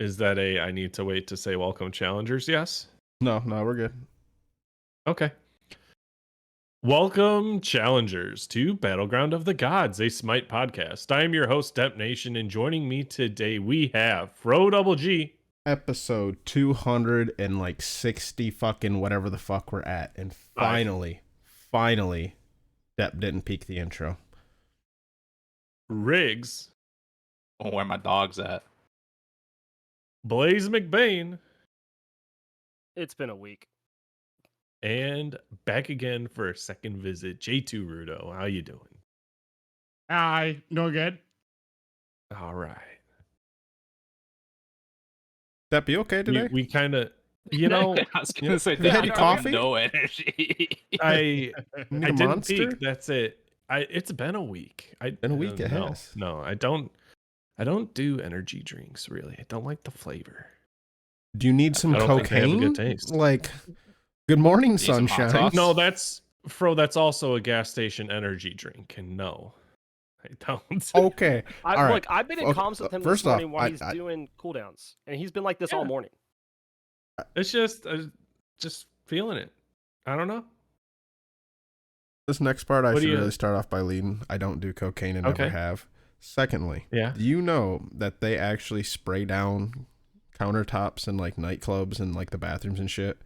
Is that I need to wait to say welcome challengers? Yes. No, we're good. Okay. Welcome challengers to Battleground of the Gods, a Smite podcast. I am your host, Dep Nation, and joining me today we have Fro Double G. Episode 260 fucking whatever the fuck we're at. And finally, Depp didn't peak the intro. Riggs. Oh, where my dog's at. Blaze McBain. It's been a week. And back again for a second visit, J2Ruto. How you doing? Hi, doing good. All right. Depp, you okay today? We kind of, you know, I was gonna say, have you had I your have coffee? no energy. I Need a didn't monster? peak. That's it. It's been a week. Been a week, it no, has. No, I don't do energy drinks really. I don't like the flavor. Do you need some I don't think they have a cocaine? good taste. Like, good morning, Need some hot sunshine. sauce? No, that's also a gas station energy drink, and no, I don't. Okay. All right. Look, I've been in Okay, comms with him first this morning off, while he's doing cooldowns, and he's been like this all morning. It's just feeling it. I don't know. This next part, I What do should you- really start off by leading. I don't do cocaine and Okay. never have. Secondly, Yeah. do you know that they actually spray down countertops and like nightclubs and like the bathrooms and shit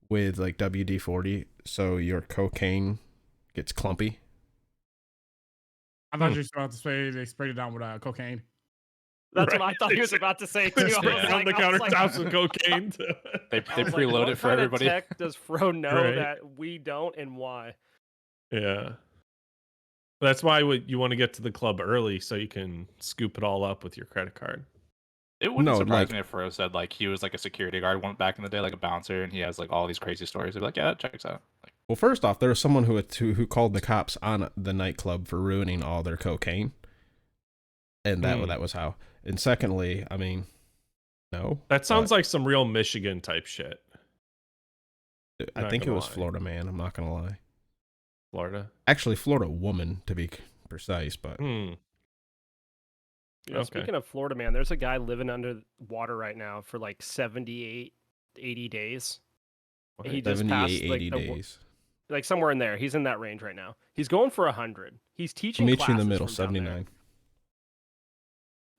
with like WD-40 so your cocaine gets clumpy? I thought you were about to say they sprayed it down with cocaine. That's Right. what I thought he was about to say too. I was Spray like- down the I was like- countertops with cocaine. They I was like, preload what it for kind of everybody. Tech does Fro know Right. that we don't, and why? Yeah. That's why you want to get to the club early so you can scoop it all up with your credit card. It wouldn't No, surprise like- me if Fro said like he was like a security guard one back in the day, like a bouncer, and he has like all these crazy stories. They'd be like, yeah, that checks out. Like, Well, first off, there was someone who called the cops on the nightclub for ruining all their cocaine, and that was how. And secondly, I mean, no, That sounds like some real Michigan type shit. I not think it gonna was lie. Florida man. I'm not gonna lie. Florida. Actually, Florida woman to be precise, but Hmm. You know, Okay. Speaking of Florida, man, there's a guy living under water right now for like 78, 80 days. He just 78, passed 80 like days. like somewhere in there. He's in that range right now. He's going for 100. He's teaching. I'll meet you in the classes middle, from down there. 79.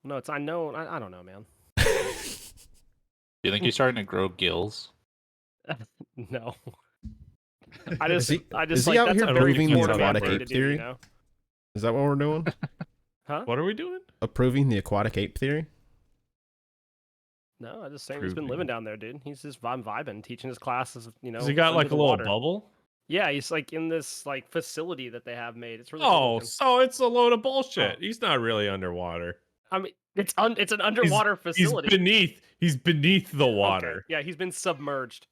No, it's I know. I don't know, man. do you think he's starting to grow gills? No. I just Is like he out that's here a very proving the Florida man aquatic thing ape to do, theory? you know? Is that what we're doing? Huh? What are we doing? Approving the aquatic ape theory? No, I just saying he's been Proving. living down there, dude. He's just vibing, teaching his classes. You know, Has he got under like a the little water. bubble? Yeah, he's like in this like facility that they have made. It's really Oh, cool looking. so it's a load of bullshit. Oh. He's not really underwater. I mean, it's an underwater facility. He's beneath the Okay, water. yeah, he's been submerged.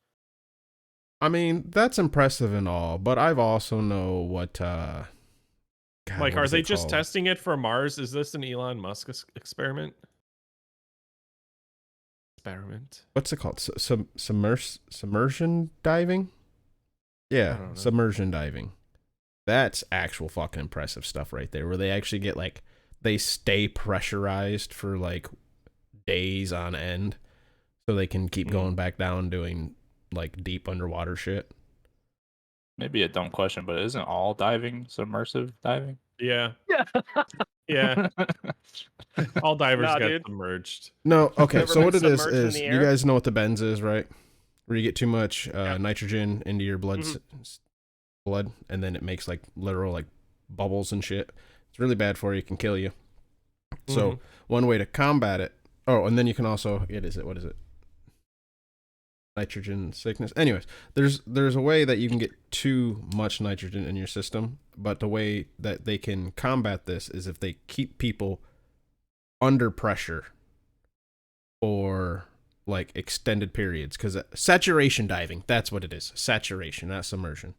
I mean, that's impressive and all, but I've also know what God, Like, what are is they it just called? testing it for Mars? Is this an Elon Musk experiment? Experiment. What's it called? Submersion diving? Yeah, don't know. submersion diving. That's actual fucking impressive stuff right there, where they actually get like, they stay pressurized for like days on end so they can keep going back down doing like deep underwater shit. Maybe a dumb question, but isn't all diving submersive diving? Yeah. Yeah. Yeah. All divers Nah, get dude. submerged. No, okay, Never so been what it is submerged in the you air? guys know what the bends is, right? Where you get too much nitrogen into your blood, blood, and then it makes like literal like bubbles and shit. It's really bad for you. It can kill you. So one way to combat it. Oh, and then you can also what is it? Nitrogen sickness. Anyways, there's a way that you can get too much nitrogen in your system, but the way that they can combat this is if they keep people under pressure for like extended periods, because saturation diving, that's what it is. Saturation, not submersion.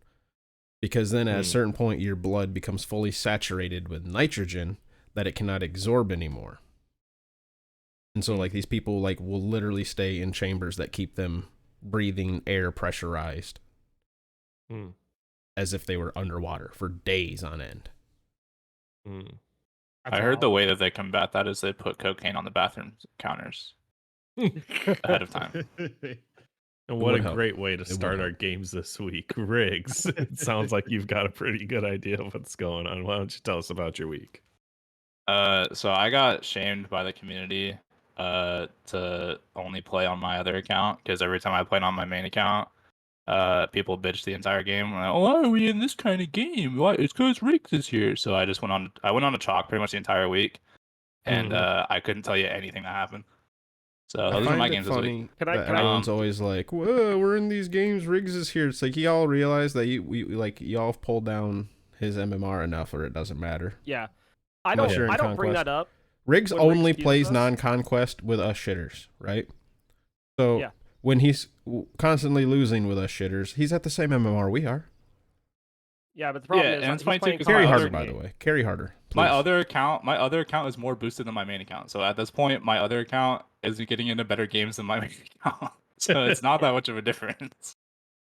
Because then at a certain point your blood becomes fully saturated with nitrogen that it cannot absorb anymore. And so like these people like will literally stay in chambers that keep them breathing air pressurized as if they were underwater for days on end. I heard the way that they combat that is they put cocaine on the bathroom counters. ahead of time. And what a would help. great way to would start our help. games this week. Riggs. It sounds like you've got a pretty good idea of what's going on. Why don't you tell us about your week? So I got shamed by the community to only play on my other account because every time I played on my main account, people bitched the entire game. Like, oh, why are we in this kind of game? Why? It's because Riggs is here. So I went on a chalk pretty much the entire week, and I couldn't tell you anything that happened. So I those are my find it games this week. funny Can I- that can I- everyone's always like, "Whoa, we're in these games. Riggs is here." It's like y'all realize that y'all have pulled down his MMR enough, or it doesn't matter. Yeah. I Unless don't you're in I don't bring Conquest. that up. Riggs When Riggs only uses plays us? non-conquest with us shitters, right? So Yeah. when he's constantly losing with us shitters, he's at the same MMR we are. Yeah, but the problem Yeah, is and it's he's funny too, playing 'cause Carry my harder, other by the way. Carry harder. My please. other account is more boosted than my main account. So at this point, my other account is getting into better games than my main account. So it's not that much of a difference.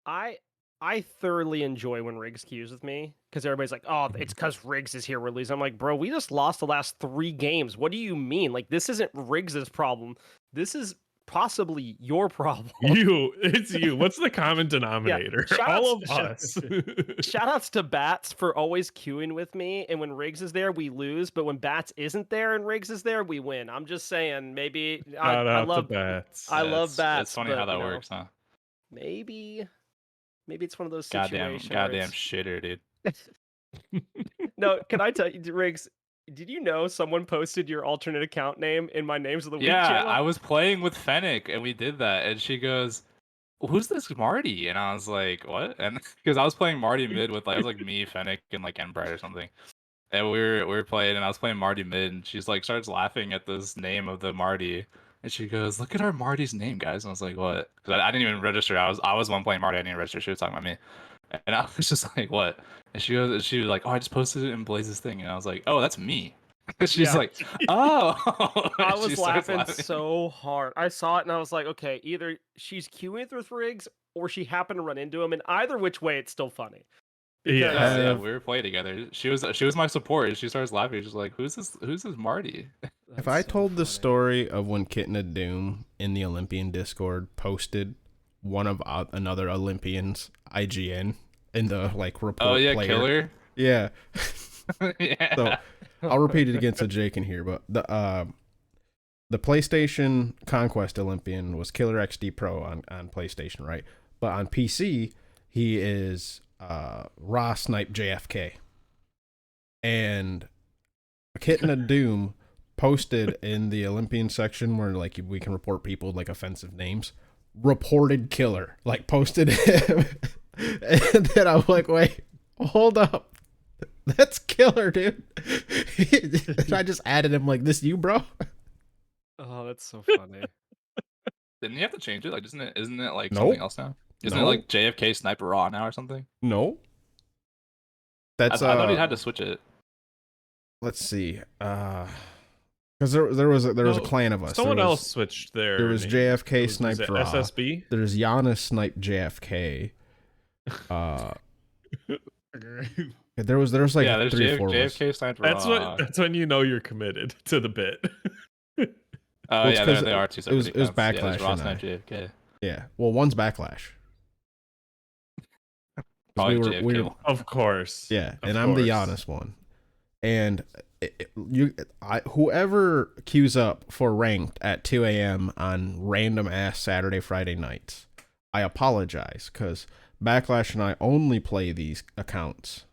I thoroughly enjoy when Riggs queues with me because everybody's like, "Oh, it's because Riggs is here. We're losing." I'm like, "Bro, we just lost the last 3 games. What do you mean? Like, this isn't Riggs's problem. This is possibly your problem." It's you. What's the common denominator? All of us. Shoutouts to Bats for always queuing with me, and when Riggs is there, we lose. But when Bats isn't there and Riggs is there, we win. I'm just saying, maybe Shout I out love to Bats. I love Bats. It's funny but, how that you know, works, huh? Maybe it's one of those Goddamn situations. where it's- shitter, dude. No, can I tell you, Riggs? Did you know someone posted your alternate account name in my names of the week Yeah, channel? I was playing with Fennec and we did that, and she goes, "Who's this Marty?" And I was like, "What?" And because I was playing Marty mid with it was like me, Fennec, and like Embright or something. And we were playing, and I was playing Marty mid, and she's like starts laughing at this name of the Marty, and she goes, "Look at our Marty's name, guys." And I was like, "What?" Because I didn't even register. I was the one playing Marty. I didn't even register. She was talking about me, and I was just like, "What?" And she was like, "Oh, I just posted it in Blaze's thing," and I was like, "Oh, that's me." She's Yeah. like, "Oh." I She was starts laughing so hard. I saw it and I was like, okay, either she's queuing with Riggs or she happened to run into him, and either which way, it's still funny. Yeah. Because Yeah, we were playing together. She was my support, and she starts laughing. She's like, "Who's this? Who's this Marty?" If that's I so told the funny. story of when Kitten of Doom in the Olympian Discord posted one of another Olympian's IGN in the like report Oh yeah, player. killer. Yeah. Yeah. So I'll repeat it again so Jay can hear. But the PlayStation Conquest Olympian was Killer XD Pro on PlayStation, right? But on PC, he is Raw Snipe JFK. And Kitten of Doom posted in the Olympian section where like we can report people with like offensive names, reported Killer, like posted him. And then I'm like, wait, hold up. That's Killer, dude. And I just added him like, this you, bro? Oh, that's so funny. Didn't you have to change it? Like, isn't it like Nope. something else now? Isn't it No. like JFK Sniper Raw now or something? No. That's I thought he had to switch it. let's see. Because there was a No, clan of us. Someone There was- else switched their There was name. JFK Was Sniped it Raw. SSB? There's Giannis Snipe JFK. There was like Yeah, there's 3 or 4 of us. JFK Sniper Raw. That's when you know you're committed to the bit. Oh Well, it's yeah, 'cause they are two separate it was accounts. Yeah, Backlash there's Raw and Snipe I. JFK. Yeah. Well, one's Backlash. 'Cause Probably we JFK. were, Of course. yeah, Of and I'm the course. Giannis one. And whoever queues up for ranked at 2 a.m. on random ass Saturday, Friday nights, I apologize because Backlash and I only play these accounts.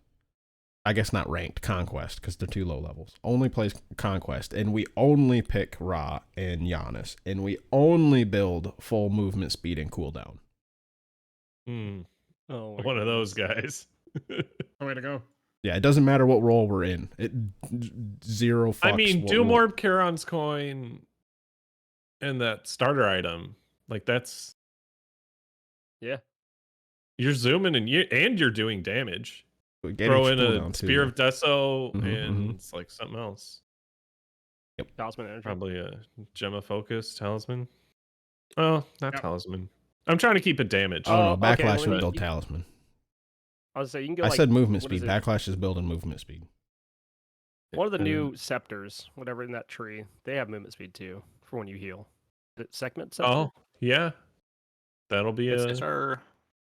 I guess not ranked, Conquest, because they're too low levels. Only plays Conquest, and we only pick Ra and Giannis, and we only build full movement speed and cooldown. Hmm. Oh, my One of those goodness. guys. Way to go. Yeah, it doesn't matter what role we're in. It zero fucks. I mean, what do role- more Charon's coin and that starter item. Like that's Yeah. you're zooming and you're doing damage. Get Throw each in cooldown, a too. Spear of Deso Mhm, and mhm. it's like something else. Talisman energy. Probably a Gemma Focus Talisman. Oh, not Yep. Talisman. I'm trying to keep it damage. Oh no, Oh, okay, Backlash let me- would build Talisman. I was say you can go. I like, said movement what is speed. it? Backlash is building movement speed. One of the new scepters, whatever in that tree, they have movement speed too for when you heal. Segment Scepter? Oh, yeah. That'll be It's, a. it's our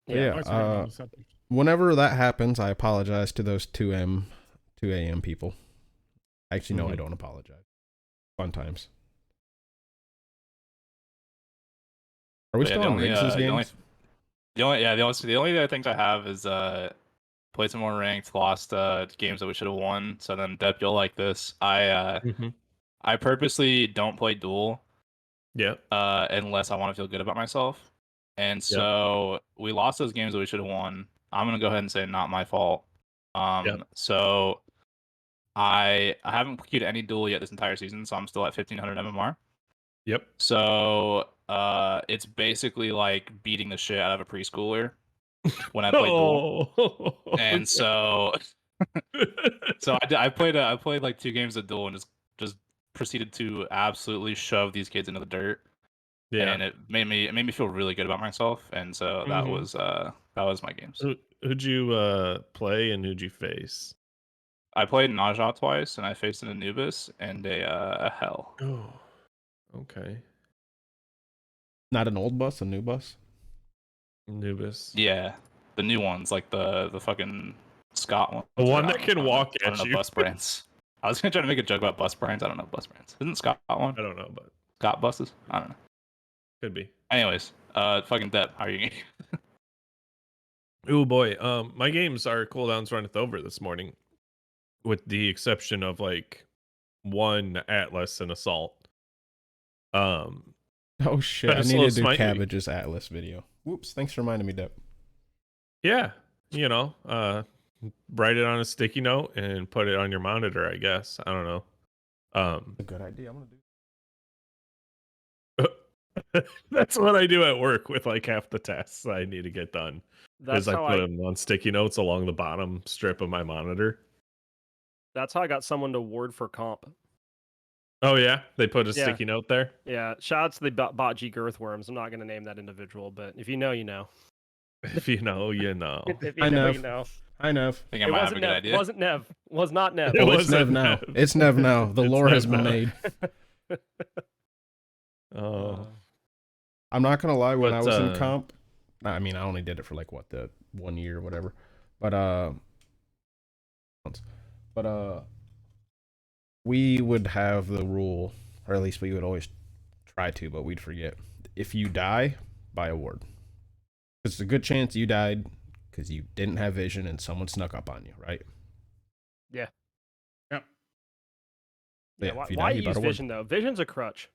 Yeah. Thanks for bringing up the subject. Whenever that happens, I apologize to those 2 a.m. people. Actually, no, I Mhm. don't apologize. Fun times. Are we But yeah, still the on only, Riggs' the only games? the only other things I have is played some more ranked, lost games that we should have won. So then Dep, you'll like this. Mhm. I purposely don't play duel Yeah. unless I want to feel good about myself. And Yep. so we lost those games that we should have won. I'm gonna go ahead and say not my fault. Yep. So I haven't queued any duel yet this entire season, so I'm still at 1500 MMR. Yep. So it's basically like beating the shit out of a preschooler when I play duel. Oh. And so I played like 2 games of duel and just proceeded to absolutely shove these kids into the dirt. Yeah. And it made me feel really good about myself. And so Mhm. that was my games. Who'd you play and who'd you face? I played Naja twice, and I faced an Anubis and a Hell. Oh. Okay. Not an old bus, a new bus? Anubis. Yeah, the new ones, like the fucking Scott ones. The or one I that don't- can I don't know- walk I don't at know you. bus brands. I was gonna try to make a joke about bus brands. I don't know bus brands. Isn't Scott one? I don't know, but Scott buses? I don't know. could be. Anyways, fucking Dep, how are you? Oh boy. My games are cooldowns runneth over this morning, with the exception of like one Atlas and Assault. Oh shit! But I a need slow to do Smite week. Cabbage's Atlas video. Whoops! Thanks for reminding me, Dep. Yeah, write it on a sticky note and put it on your monitor, I guess. I don't know. A good idea. I'm gonna do. That's what I do at work with like half the tasks I need to get done. Because That's I how put I. them on sticky notes along the bottom strip of my monitor. That's how I got someone to ward for comp. Oh yeah, they put a Yeah. sticky note there. Yeah. Shout out to the bot G Girthworms. I'm not gonna name that individual, but if you know, you know. If you know, you know. If you I know, know. you know. I know. I think I It might have a wasn't good Nev. idea. Wasn't Nev. Was not Nev. It Oh, it's wasn't Nev now. Nev. It's Nev now. The It's lore has Nev been now. made. Oh, I'm not gonna lie. When But, I was in comp, I mean, I only did it for like what, the 1 year or whatever. But we would have the rule, or at least we would always try to, but we'd forget. If you die, buy a ward. 'Cause it's a good chance you died because you didn't have vision and someone snuck up on you, right? Yeah. Yep. Yeah, Yeah. Why, if you why die, you use bought a ward. vision though? Vision's a crutch.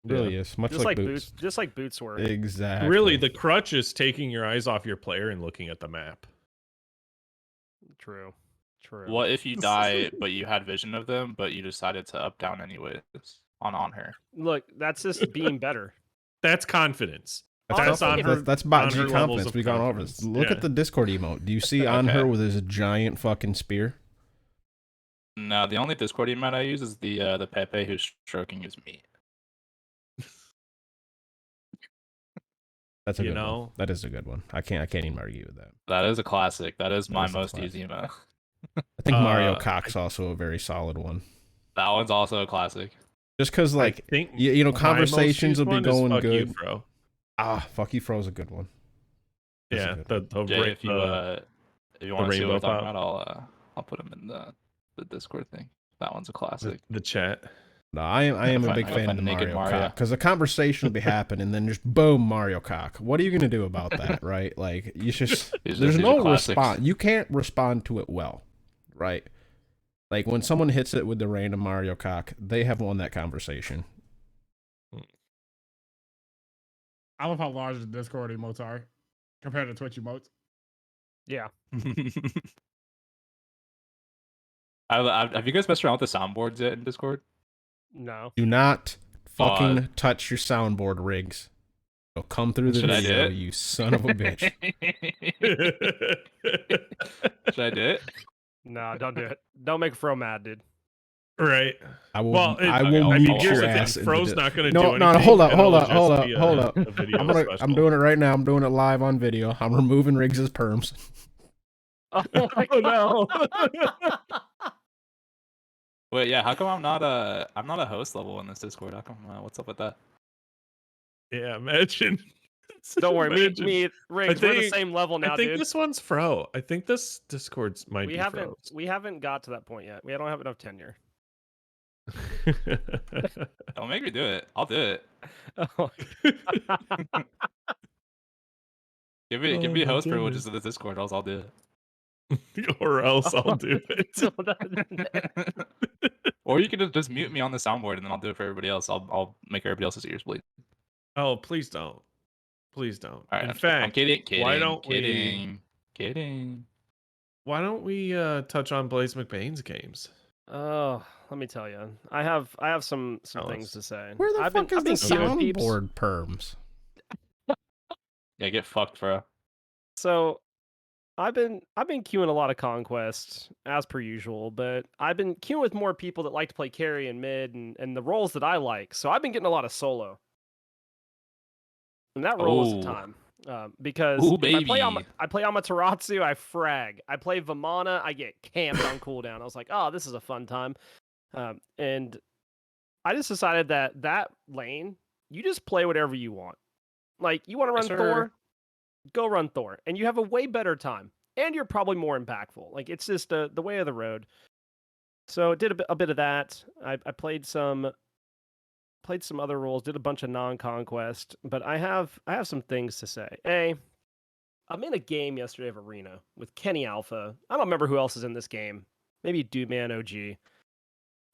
It really is. Much Just like boots. Just like boots were. Exactly. really? The crutch is taking your eyes off your player and looking at the map. True. True. What if you die, but you had vision of them, but you decided to up down anyways on her? Look, that's just being better. That's confidence. That's, Honestly, that's bot on G her levels confidence. of We gone over this. confidence. Look Yeah. at the Discord emote. Do you see on Okay. her with his giant fucking spear? No, the only Discord emote I use is the Pepe who's stroking his meat. That's a You good know? one. That is a good one. I can't even argue with that. That is a classic. That is That my is a most classic. used emote. I think Mario Uh, Cock's also a very solid one. That one's also a classic. Just because, I like, think you know, my most conversations used will be one is going fuck you, good. bro. Fuck you, Fro's a good one. That's a Yeah, good one. Jay, if you want to see what rainbow we're talking pop. about, I'll put them in the Discord thing. That one's a classic. the chat. No, I am a Find- big I fan of find the naked Mario Mario. Cock because the conversation will be happening and then just boom, Mario Cock. What are you gonna do about that, right? Like, you just These there's are no classics. response. You can't respond to it well, right? Like when someone hits it with the random Mario Cock, they have won that conversation. I love how large the Discord emotes are compared to Twitch emotes. Yeah. Have you guys messed around with the soundboards yet in Discord? No. Do not fucking touch your soundboard, Riggs. It'll come through the Should I do video, it? you son of a bitch. Should I do it? No, don't do it. Don't make Fro mad, dude. Right. I will. Well, I okay, will I mute mean, here's your the thing. ass. in the Fro's di- not going to No, do anything. no, hold up, and hold it'll up, just hold up, be hold up. a video I'm special. doing it right now. I'm doing it live on video. I'm removing Riggs's perms. Oh, my Oh, God. no. Wait, yeah. How come I'm not a host level in this Discord? How come? What's up with that? Yeah, imagine. Don't worry, Imagine. me, Riggs, we're the think- same level now, I think dude. this one's fro. I think this Discord's might be froze. We haven't got to that point yet. We don't have enough tenure. Don't make me do it. I'll do it. Oh, Give Oh me my host privileges goodness. of the Discord, else I'll do Or else I'll do it. it. Or you can just mute me on the soundboard and then I'll do it for everybody else. I'll make everybody else's ears bleed. Oh, please don't. Please don't. All right, In I'm fact, kidding. why don't kidding. why don't we touch on Blaze McBain's games? Oh, let me tell you, I have some Tell things us. to say. Where the I've fuck been, is I've the been queuing peeps. soundboard perms? Yeah, get fucked, bro. So I've been queuing a lot of conquests as per usual, but I've been queuing with more people that like to play carry and mid and the roles that I like. So I've been getting a lot of solo, and that role is the Oh. time. Because Ooh, if baby. I play Amaterasu, I frag. I play Vamana, I get camped on cooldown. I was like, oh, this is a fun time. And I just decided that lane, you just play whatever you want. Like, you want to run Yes, sir. Thor, go run Thor. And you have a way better time. And you're probably more impactful. Like, it's just the way of the road. So did a bit of that. I played some other roles, did a bunch of non-conquest, but I have some things to say. I'm in a game yesterday of Arena with Kenny Alpha. I don't remember who else is in this game. Maybe Dude Man OG.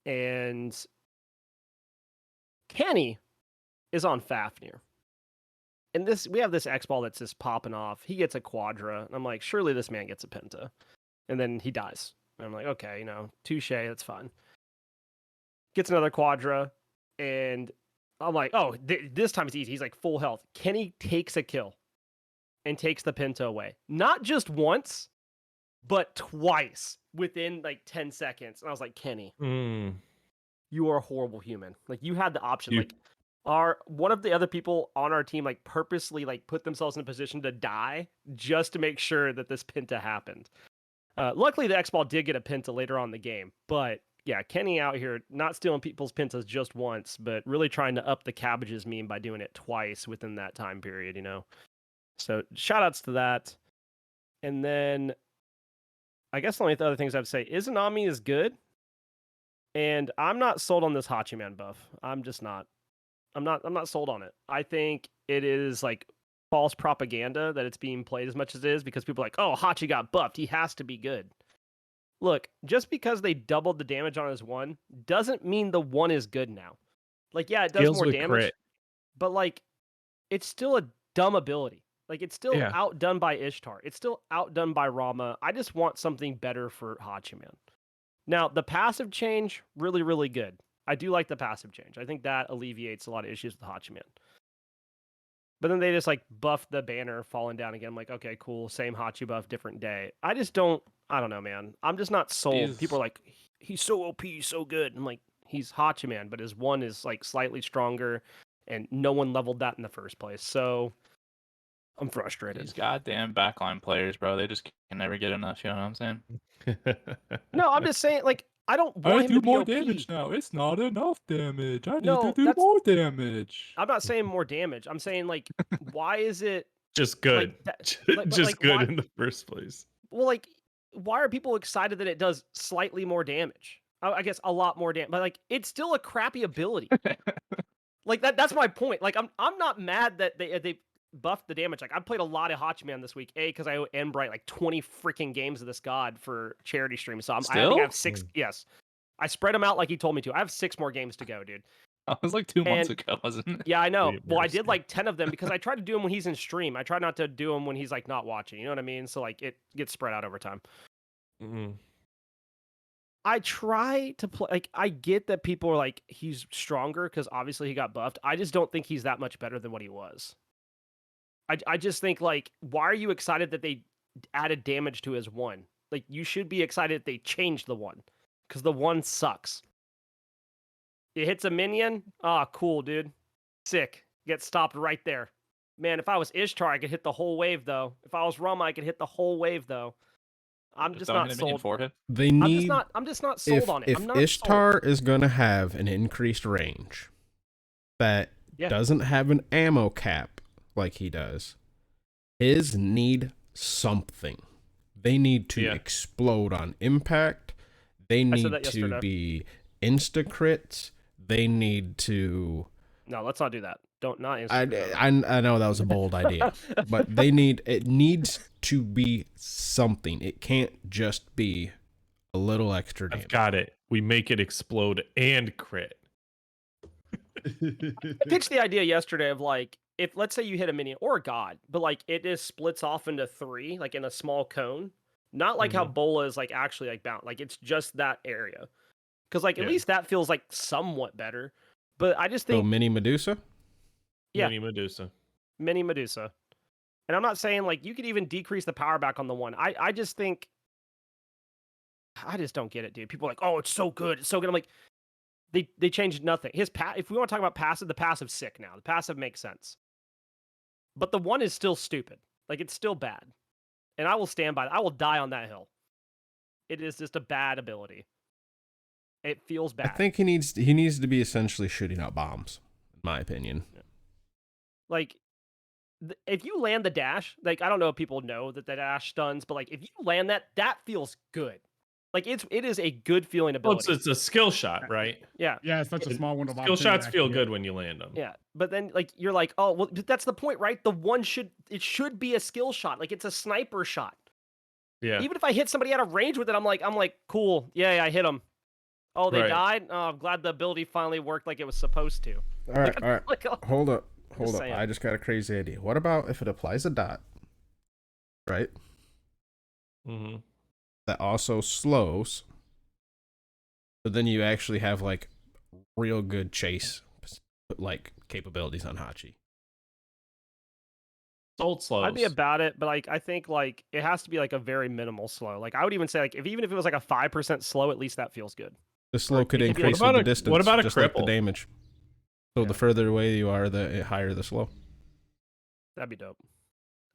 And Kenny is on Fafnir. And we have this X ball that's just popping off. He gets a quadra. And I'm like, surely this man gets a penta. And then he dies. And I'm like, okay, touche, that's fine. Gets another quadra. And I'm like, oh, this time it's easy. He's like full health. Kenny takes a kill and takes the penta away. Not just once, but twice within like 10 seconds. And I was like, Kenny, you are a horrible human. Like, you had the option. Like, one of the other people on our team like purposely like put themselves in a position to die just to make sure that this penta happened. Luckily, the X-Ball did get a penta later on in the game, but yeah, Kenny out here not stealing people's pentas just once, but really trying to up the cabbages meme by doing it twice within that time period, So shout outs to that. And then I guess the only other things I have to say, Izanami is good. And I'm not sold on this Hachiman buff. I'm just not. I'm not sold on it. I think it is like false propaganda that it's being played as much as it is because people are like, oh, Hachi got buffed. He has to be good. Look, just because they doubled the damage on his one doesn't mean the one is good now. Like, yeah, it does Deals more with damage, crit. but like, it's still a dumb ability. Like, it's still Yeah. outdone by Ishtar. It's still outdone by Rama. I just want something better for Hachiman. Now, the passive change, really, really good. I do like the passive change. I think that alleviates a lot of issues with Hachiman. But then they just like buff the banner falling down again. I'm like, okay, cool. Same Hachi buff, different day. I don't know, man. I'm just not sold. People are like, he's so OP, he's so good. I'm like, he's Hachiman, but his one is like slightly stronger and no one leveled that in the first place. So I'm frustrated. These goddamn backline players, bro. They just can never get enough. You know what I'm saying? No, I'm just saying, like, I don't want him to be OP. now. It's not enough damage. I No, need to do that's- more damage. I'm not saying more damage. I'm saying, like, why is it Just good. but, Just like, good why- in the first place. well, like, why are people excited that it does slightly more damage? I guess a lot more damage, but like, it's still a crappy ability. Like that's my point. Like, I'm not mad that they buffed the damage. Like, I played a lot of Hachiman this week. Because I owe Enbright like 20 freaking games of this god for charity stream. So I think I have 6. Yes, I spread them out like he told me to. I have 6 more games to go, dude. That was like 2 months ago, wasn't it? Yeah, I know. Wait, Well, I mercy. did like 10 of them because I try to do them when he's in stream. I try not to do them when he's like not watching. You know what I mean? So like it gets spread out over time. I try to play. Like, I get that people are like, he's stronger because obviously he got buffed. I just don't think he's that much better than what he was. I just think, like, why are you excited that they added damage to his one? Like, you should be excited that they changed the one because the one sucks. It hits a minion. Ah, cool, dude. Sick. Get stopped right there. Man, if I was Ishtar, I could hit the whole wave, though. If I was Rama, I could hit the whole wave, though. I'm just not sold. They need. I'm just not sold on it. If I'm not Ishtar is gonna have an increased range, that Yeah. doesn't have an ammo cap like he does. His need something. They need to Yeah. explode on impact. They I said need that to yesterday. be insta crits. They need to. No, let's not do that. Not I, Instagram. I know that was a bold idea, but it needs to be something. It can't just be a little extra I've damage. got it. We make it explode and crit. I pitched the idea yesterday of like, if let's say you hit a minion or a god, but like it just splits off into 3, like in a small cone. Not like how Bola is like actually like bound. Like it's just that area. Because like at Yeah. least that feels like somewhat better. But I just So think mini Medusa. Yeah. Mini Medusa. mini Medusa. And I'm not saying like you could even decrease the power back on the one. I just think I just don't get it, dude. People are like, oh, it's so good. It's so good. I'm like, they changed nothing. His if we want to talk about passive, the passive's sick now. The passive makes sense. But the one is still stupid. Like it's still bad. And I will stand by it. I will die on that hill. It is just a bad ability. It feels bad. I think he needs to be essentially shooting out bombs, in my opinion. Like if you land the dash, like I don't know if people know that the dash stuns, but like if you land that feels good. Like it is a good feeling Well, ability. it's a skill shot, right? Yeah. Yeah, it's such a small window of Skill opportunity shots to feel actually good get. when you land them. Yeah, but then like you're like, oh well, but that's the point, right? The one should be a skill shot, like it's a sniper shot. Yeah. Even if I hit somebody out of range with it, I'm like, cool, yeah, I hit them. Oh, they Right. died. Oh, I'm glad the ability finally worked like it was supposed to. All right, all right. Like, Hold up. saying. I just got a crazy idea. What about if it applies a dot, right? Mm-hmm. That also slows. But then you actually have like real good chase like capabilities on Hachi. Sold slows. I'd be about it, but like I think like it has to be like a very minimal slow. Like I would even say like even if it was like a 5% slow, at least that feels good. The slow could it could be like- increase What about with a- the distance. what about a just like the cripple? damage? So the further away you are, the higher the slow. That'd be dope.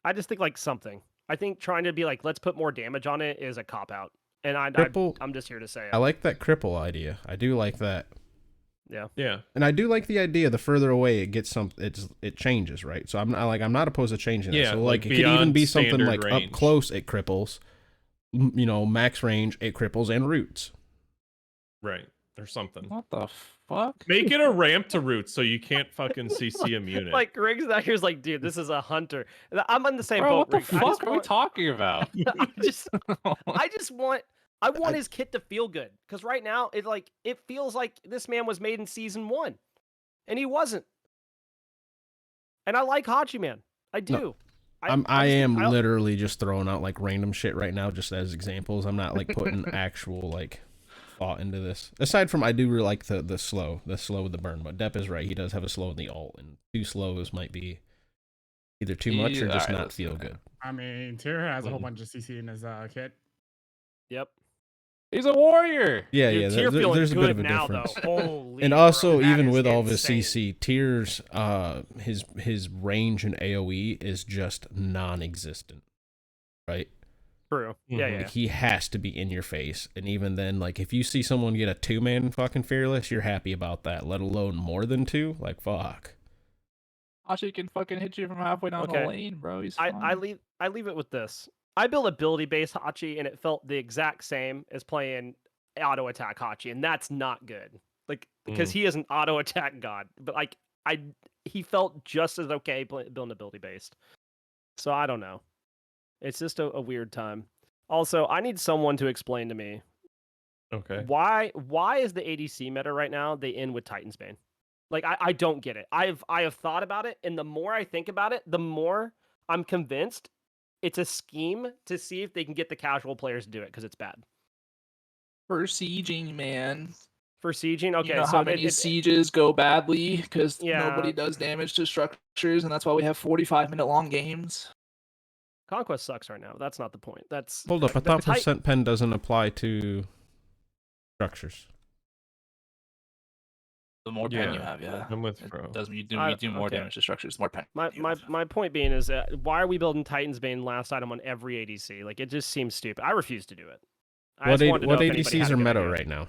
I just think like something. I think trying to be like let's put more damage on it is a cop out, and Cripple. I'm just here to say it. I like that cripple idea. I do like that. Yeah. And I do like the idea. The further away it gets, it changes, right? So I'm not opposed to changing it. Yeah, So like like it could even beyond be something standard like range. up close it cripples, max range it cripples and roots. Right. Or something. What the fuck? Make it a ramp to roots so you can't fucking CC immune it. Like Riggs out here's like, dude, this is a hunter. I'm on the same Bro, boat. what the Riggs. I fuck just are we want- talking about? I want his kit to feel good because right now it feels like this man was made in season 1, and he wasn't. And I like Hachi Man. I do. No. I just am think- literally just throwing out like random shit right now, just as examples. I'm not like putting actual like thought into this. Aside from, I do really like the slow with the burn. But Depp is right. He does have a slow in the ult, and 2 slows might be either too much or just Alright, not listen, feel man. good. I mean, Tyr has a whole bunch of CC in his kit. Yep. He's a warrior. Yeah, Dude, yeah. Tyr feeling There's a bit good of a now, difference. though. Holy And also, bro, that even is with all of his insane. CC, Tyr's his range and AOE is just non-existent, right? True. Yeah, yeah. Like, he has to be in your face, and even then, like if you see someone get a 2-man fucking fearless, you're happy about that. Let alone more than 2, like fuck. Hachi can fucking hit you from halfway down Okay. the lane, bro. He's I fine. leave it with this. I built ability based Hachi, and it felt the exact same as playing auto attack Hachi, and that's not good. Like because he is an auto attack god, but like he felt just as okay building ability based. So I don't know. It's just a weird time. Also, I need someone to explain to me Okay. why is the ADC meta right now they end with Titan's Bane? Like I don't get it. I have thought about it, and the more I think about it, the more I'm convinced it's a scheme to see if they can get the casual players to do it because it's bad. For sieging, man. For sieging, okay. You know so how many sieges go badly because Yeah. nobody does damage to structures, and that's why we have 45-minute long games. Conquest sucks right now. That's not the point. That's Hold up, I the thought Titan- percent pen doesn't apply to structures. The more pen you Yeah, have, yeah. I'm with It Fro. does you do I- you do more okay. damage to structures, the more pen. My you my have. my point being is that why are we building Titan's Bane last item on every ADC? Like it just seems stupid. I refuse to do it. I What just wanted to know what if anybody ADCs had a are good meta idea. right now?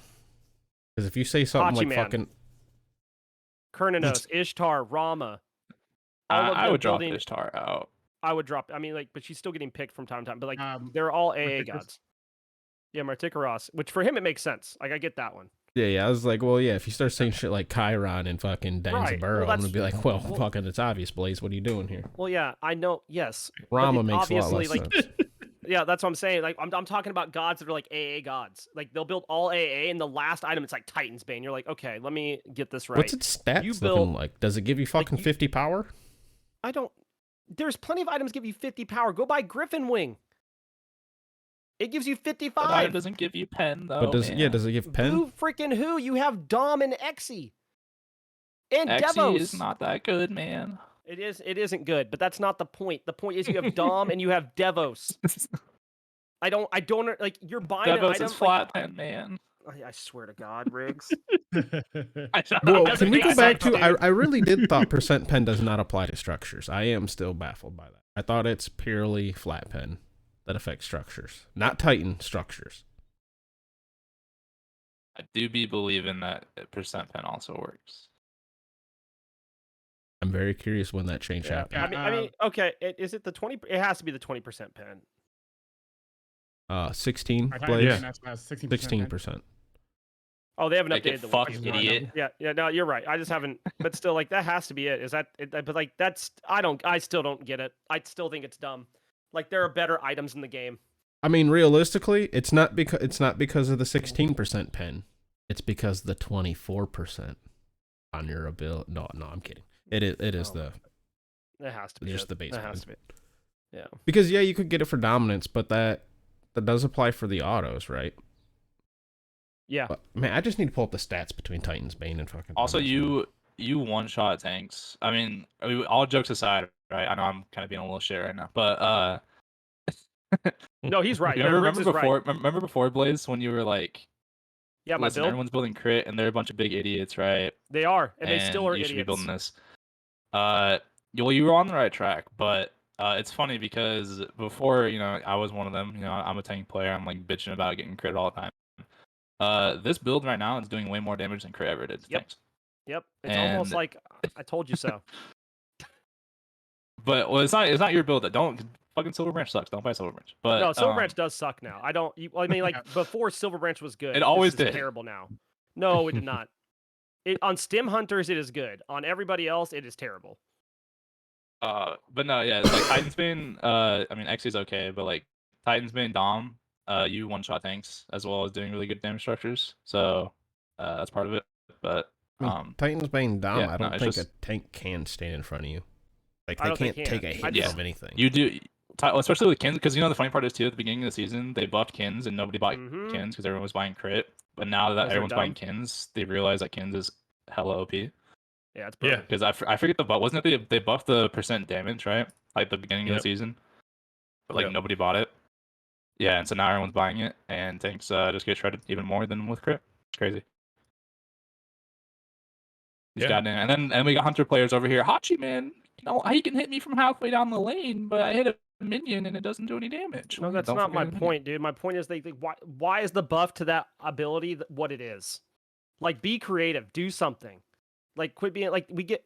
Because if you say something like Hachi Man. fucking Kernanos, Ishtar, Rama. All of I them would drop building. Ishtar out. I would drop. I mean, like, but she's still getting picked from time to time. But like, Um, they're all AA Martikras. gods. Yeah, Martikaros, which for him it makes sense. Like, I get that one. Yeah. I was like, well, yeah. If you start saying shit like Chiron and fucking Right. Danzaburo, Well, I'm gonna be like, well, well- fucking, it's obvious, Blaze. What are you doing here? Well, yeah, I know. Yes, but Rama it makes a lot obviously, less like, sense. yeah, that's what I'm saying. Like, I'm talking about gods that are like AA gods. Like, they'll build all AA, and the last item it's like Titan's Bane. You're like, okay, let me get this right. What's its stats You looking build- like? Does it give you fucking you- 50 power? I don't. There's plenty of items give you 50 power. Go buy Griffin Wing. It gives you But that 55. doesn't give you pen though. But does man. does it give pen? Who freaking who? You have Dom and Exy. And Xe Devos. is not that good, man. It is. It isn't good, but that's not the point. The point is you have Dom and you have Devos. I don't like you're buying an Devos item. is flat pen, man. I swear to God, Riggs. Well, doesn't can we make go back sense, to? dude. I really did thought percent pen does not apply to structures. I am still baffled by that. I thought it's purely flat pen that affects structures, not Titan structures. I do be believing that percent pen also works. I'm very curious when that change Yeah, happened. I mean, okay. Is it the 20? It has to be the 20% pen. 16 I Blaze, Yeah. that's 16%. 16%. Oh, they haven't Like, updated get the fucked, wings. idiot. Yeah. No, you're right. I just haven't. But still, like that has to be it. Is that? But like that's. I still don't get it. I still think it's dumb. Like there are better items in the game. I mean, realistically, it's not because of the 16% pen. It's because the 24% on your ability. No, I'm kidding. It is Oh. the It has to be just it. the base It has pen. to be. Yeah. Because yeah, you could get it for dominance, but that does apply for the autos, right? Yeah. But, man, I just need to pull up the stats between Titan's Bane and fucking. Also, Dominance. you one shot tanks. I mean, all jokes aside, right? I know I'm kind of being a little shit right now, but No, he's right. you Yeah, remember Riggs is before? right. Remember before Blaze when you were like, Yeah, my listen, build. everyone's building crit and they're a bunch of big idiots, right? They are, and they still are you idiots. should be building this. Well, you were on the right track, but it's funny because before, I was one of them. I'm a tank player. I'm like bitching about getting crit all the time. This build right now is doing way more damage than crit ever did. to Yep. tanks. Yep. It's almost And- like I told you so. But it's not your build. That don't fucking Silver Branch sucks. Don't buy Silver Branch. But No, Silver Branch does suck now. I mean, like before Silver Branch was good. It always this is did. Terrible now. No, it did not. On Stim Hunters, it is good. On everybody else, it is terrible. But no, yeah, like Titan's Bane. I mean, X is okay, but like Titan's Bane Dom, you one shot tanks as well as doing really good damage structures. So that's part of it. But I mean, Titan's Bane Dom. yeah, I don't no, it's think just- a tank can stand in front of you. Like I they don't think can't they take a can. hit Yeah. from anything. you do, especially with Kins, because the funny part is too at the beginning of the season they buffed Kins and nobody bought Mhm. Kins because everyone was buying crit. But now that Because they're everyone's buying dumb. Kins, they realize that Kins is hella OP. Yeah, it's Yeah. perfect. Because I forget the buff. Wasn't it they buffed the percent damage, right? Like the beginning of Yep. the season. But like Yep. nobody bought it. Yeah, and so now everyone's buying it, and tanks just get shredded even more than with crit. It's crazy. These Yeah. goddamn, and then we got hunter players over here. Hachi, man, he can hit me from halfway down the lane, but I hit a minion and it doesn't do any damage. No, Well, that's don't not my forget the minion. point, dude. My point is why is the buff to that ability what it is? Like, be creative, do something. Like, quit being like we get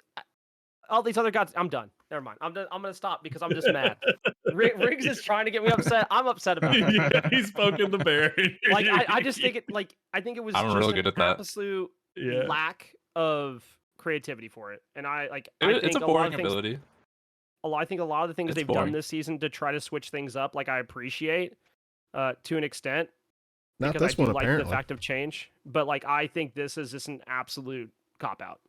all these other gods. I'm done. Never mind. I'm done. I'm gonna stop because I'm just mad. Riggs is trying to get me upset. I'm upset about it. Yeah, he's poking the bear. Like, I just think it. Like, I think it was I'm just real an good at that. absolute Yeah. lack of creativity for it. And I It's think a lot boring of things, ability. I think a lot of the things It's they've done boring. this season to try to switch things up, like I appreciate to an extent. Not Because this I do one like apparently. the fact of change, but like I think this is just an absolute cop out.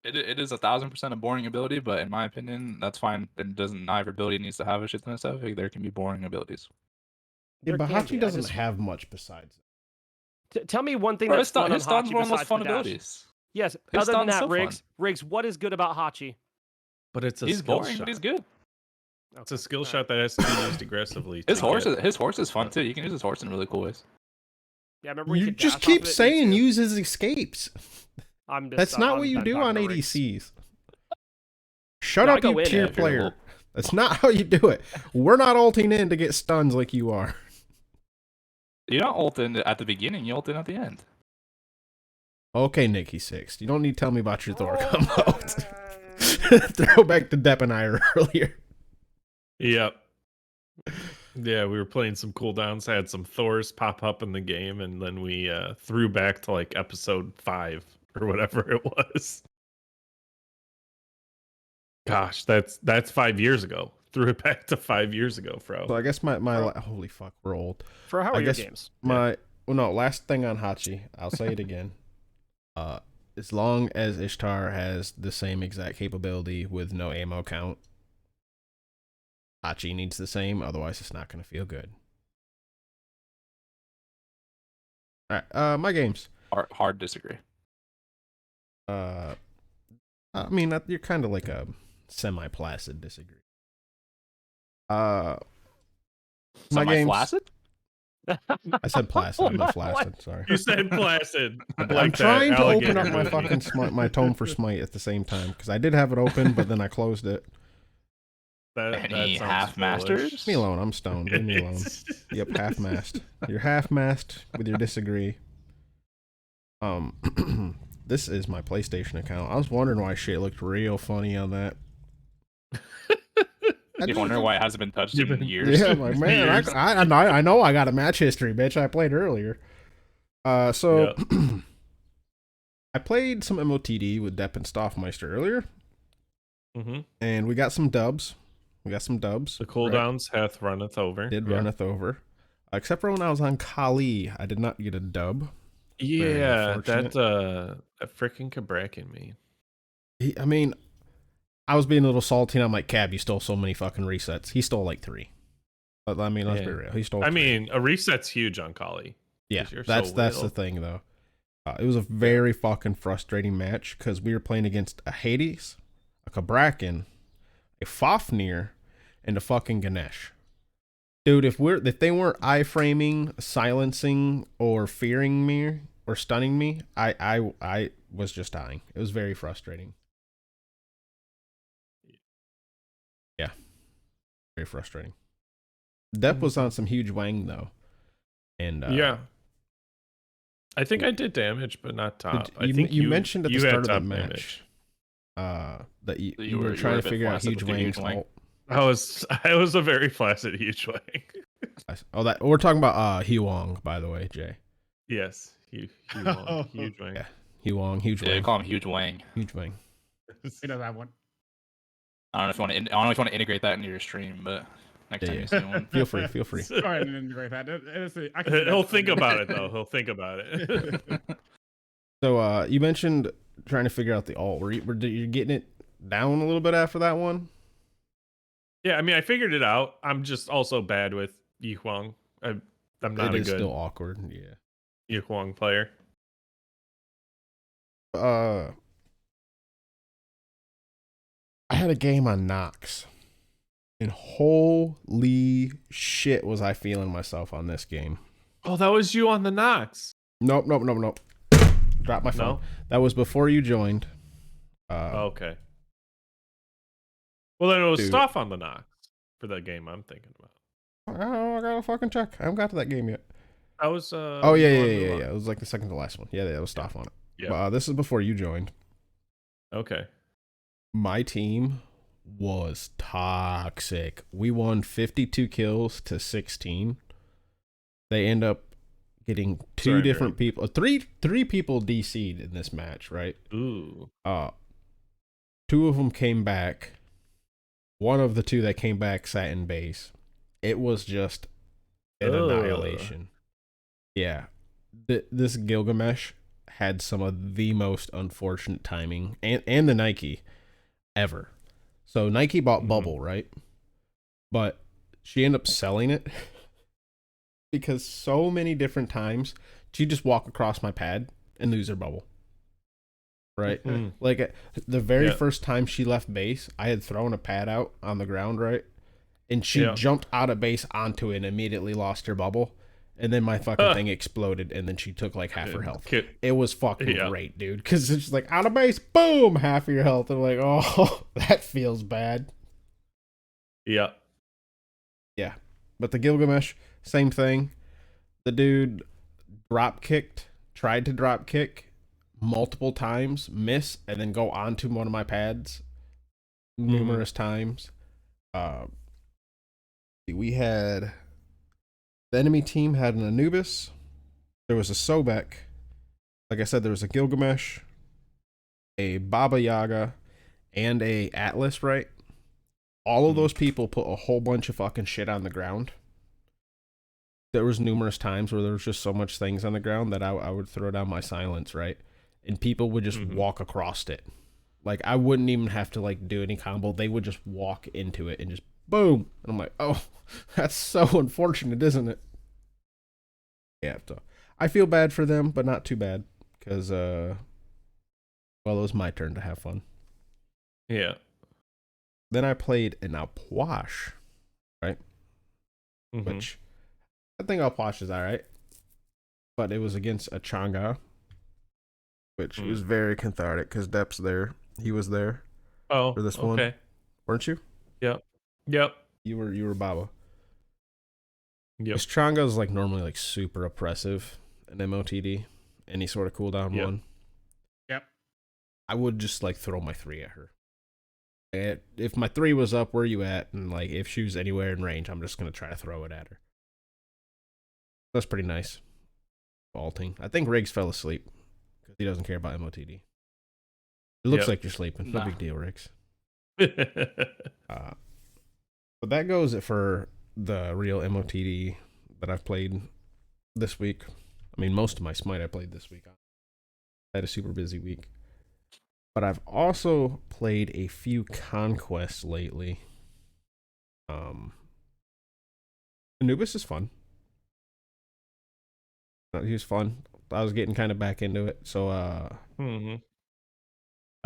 It is 1,000% a boring ability, but in my opinion, that's fine. It doesn't. Not every ability needs to have a shit ton of stuff. Like, there can be boring abilities. Yeah, There but can Hachi be, I doesn't just- have much besides. Tell me one thing Bro, that's fun on his stun's Hachi one of the most besides fun the dash. abilities. Yes, His other than stun's that, so fun. Riggs, what is good about Hachi? But it's a He's skill boring, shot. but he's good. It's a skill Alright. shot that has to be used aggressively. His to horse get- is fun too. You can use his horse in really cool ways. Yeah, I remember when You could just dash off keep of it, me saying too. use his escapes. I'm just, That's not I'm what you done do talking on to Riggs. ADCs. Shut No, I up, go you in tier if you're a player. little- That's not how you do it. We're not ulting in to get stuns like you are. You don't ult in at the beginning. You ult in at the end. Okay, Nikki Six. You don't need to tell me about your Thor combo. Throw back to Depp and I earlier. Yep. Yeah, we were playing some cooldowns, had some Thors pop up in the game, and then we threw back to like episode 5 or whatever it was. Gosh, that's 5 years ago. Threw it back to 5 years ago, Fro. So I guess holy fuck, we're old. For how I are your guess games? Last thing on Hachi, I'll say it again. As long as Ishtar has the same exact capability with no ammo count, Hachi needs the same, otherwise it's not going to feel good. Alright, my games. Hard disagree. I mean, you're kind of like a semi-placid disagree. My games. Semi-flaccid? I said placid, I'm not flaccid, sorry. You said placid. I'm trying to open up my fucking my tome for Smite at the same time, because I did have it open, but then I closed it. Any half-masters? Leave me alone, I'm stoned. Leave me alone. Yep, half-mast. You're half-mast with your disagree. This is my PlayStation account. I was wondering why shit looked real funny on that. You wonder why it hasn't been touched in years. Yeah, I'm like, man, I know I got a match history, bitch. I played earlier. So I played some MOTD with Depp and Stoffmeister earlier, and we got some dubs. The cooldowns hath runneth over. Runneth over. Except for when I was on Kali, I did not get a dub. Yeah, that freaking Kabrakin me. I mean, I was being a little salty, and I'm like, Cab, you stole so many fucking resets. He stole like 3. But I mean, let's be real. He stole 3. I mean, a reset's huge on Kali. Yeah, that's the thing, though. It was a very fucking frustrating match, because we were playing against a Hades, a Kabrakin, a Fafnir, and a fucking Ganesh. Dude, if they weren't iframing, silencing, or fearing me, or stunning me, I was just dying. It was very frustrating. Yeah. Very frustrating. Depp was on some huge wang, though. And yeah. I think I did damage, but not top. I think you mentioned at the start of the match damage. that you were trying to figure out huge wang's ult. I was a very flaccid huge wang. Oh, that we're talking about Huang, by the way, Jay. Yes, huge wang. Yeah, Huang, huge wang. Yeah, call him Huge Wang. Huge wang. He does have one. I don't know if you want to integrate that into your stream, but next time you see one, feel free. Go ahead and integrate that. He'll think about it though. He'll think about it. So you mentioned trying to figure out the ult. Were you getting it down a little bit after that one? Yeah, I mean, I figured it out. I'm just also bad with Yi Huang. I'm not a good. Still awkward. Yeah. Yi Huang player. I had a game on Nox, and holy shit, was I feeling myself on this game. Oh, that was you on the Nox. Nope. Drop my phone. No? That was before you joined. Okay. Well, then it was Dude. stuff on the Nox for that game I'm thinking about. Oh, I gotta fucking check. I haven't got to that game yet. I was. Oh yeah. It was like the second to last one. Yeah, there was stuff on it. Yeah. But, this is before you joined. Okay. My team was toxic. We won 52 kills to 16. They end up getting two different people, three people DC'd in this match, right? Ooh. 2 of them came back. One of the 2 that came back sat in base. It was just an annihilation. Yeah. This Gilgamesh had some of the most unfortunate timing, and the Nike ever. So Nike bought Bubble, right? But she ended up selling it because so many different times she'd just walk across my pad and lose her bubble. Right? Like the very first time she left base, I had thrown a pad out on the ground, right? And she jumped out of base onto it and immediately lost her bubble. And then my fucking thing exploded, and then she took like half her health. It was fucking great, dude. Because it's just like, out of base, boom, half of your health. And I'm like, oh, that feels bad. Yeah. Yeah. But the Gilgamesh, same thing. The dude tried to drop kick multiple times, miss, and then go onto one of my pads numerous times. We had the enemy team had an Anubis. There was a Sobek. Like I said, there was a Gilgamesh, a Baba Yaga, and a Atlas, right? All of those people put a whole bunch of fucking shit on the ground. There was numerous times where there was just so much things on the ground that I would throw down my silence, right? And people would just walk across it. Like, I wouldn't even have to, like, do any combo. They would just walk into it and just boom. And I'm like, oh, that's so unfortunate, isn't it? Yeah, so I feel bad for them, but not too bad. Because, well, it was my turn to have fun. Yeah. Then I played an Alpwash, right? Which, I think Alpwash is alright. But it was against a Chang'e, which was very cathartic because Depp's there. He was there for this one. Weren't you? Yep. You were Baba. Yep. This Chang'e is like normally like super oppressive in MOTD. Any sort of cooldown one. Yep. I would just like throw my 3 at her. If my 3 was up, where you at? And like if she was anywhere in range, I'm just gonna try to throw it at her. That's pretty nice. Vaulting. I think Riggs fell asleep because he doesn't care about MOTD. It looks like you're sleeping. No big deal, Riggs. But that goes for the real MOTD that I've played this week. I mean, most of my Smite I played this week. I had a super busy week. But I've also played a few conquests lately. Anubis is fun. He was fun. I was getting kind of back into it, so I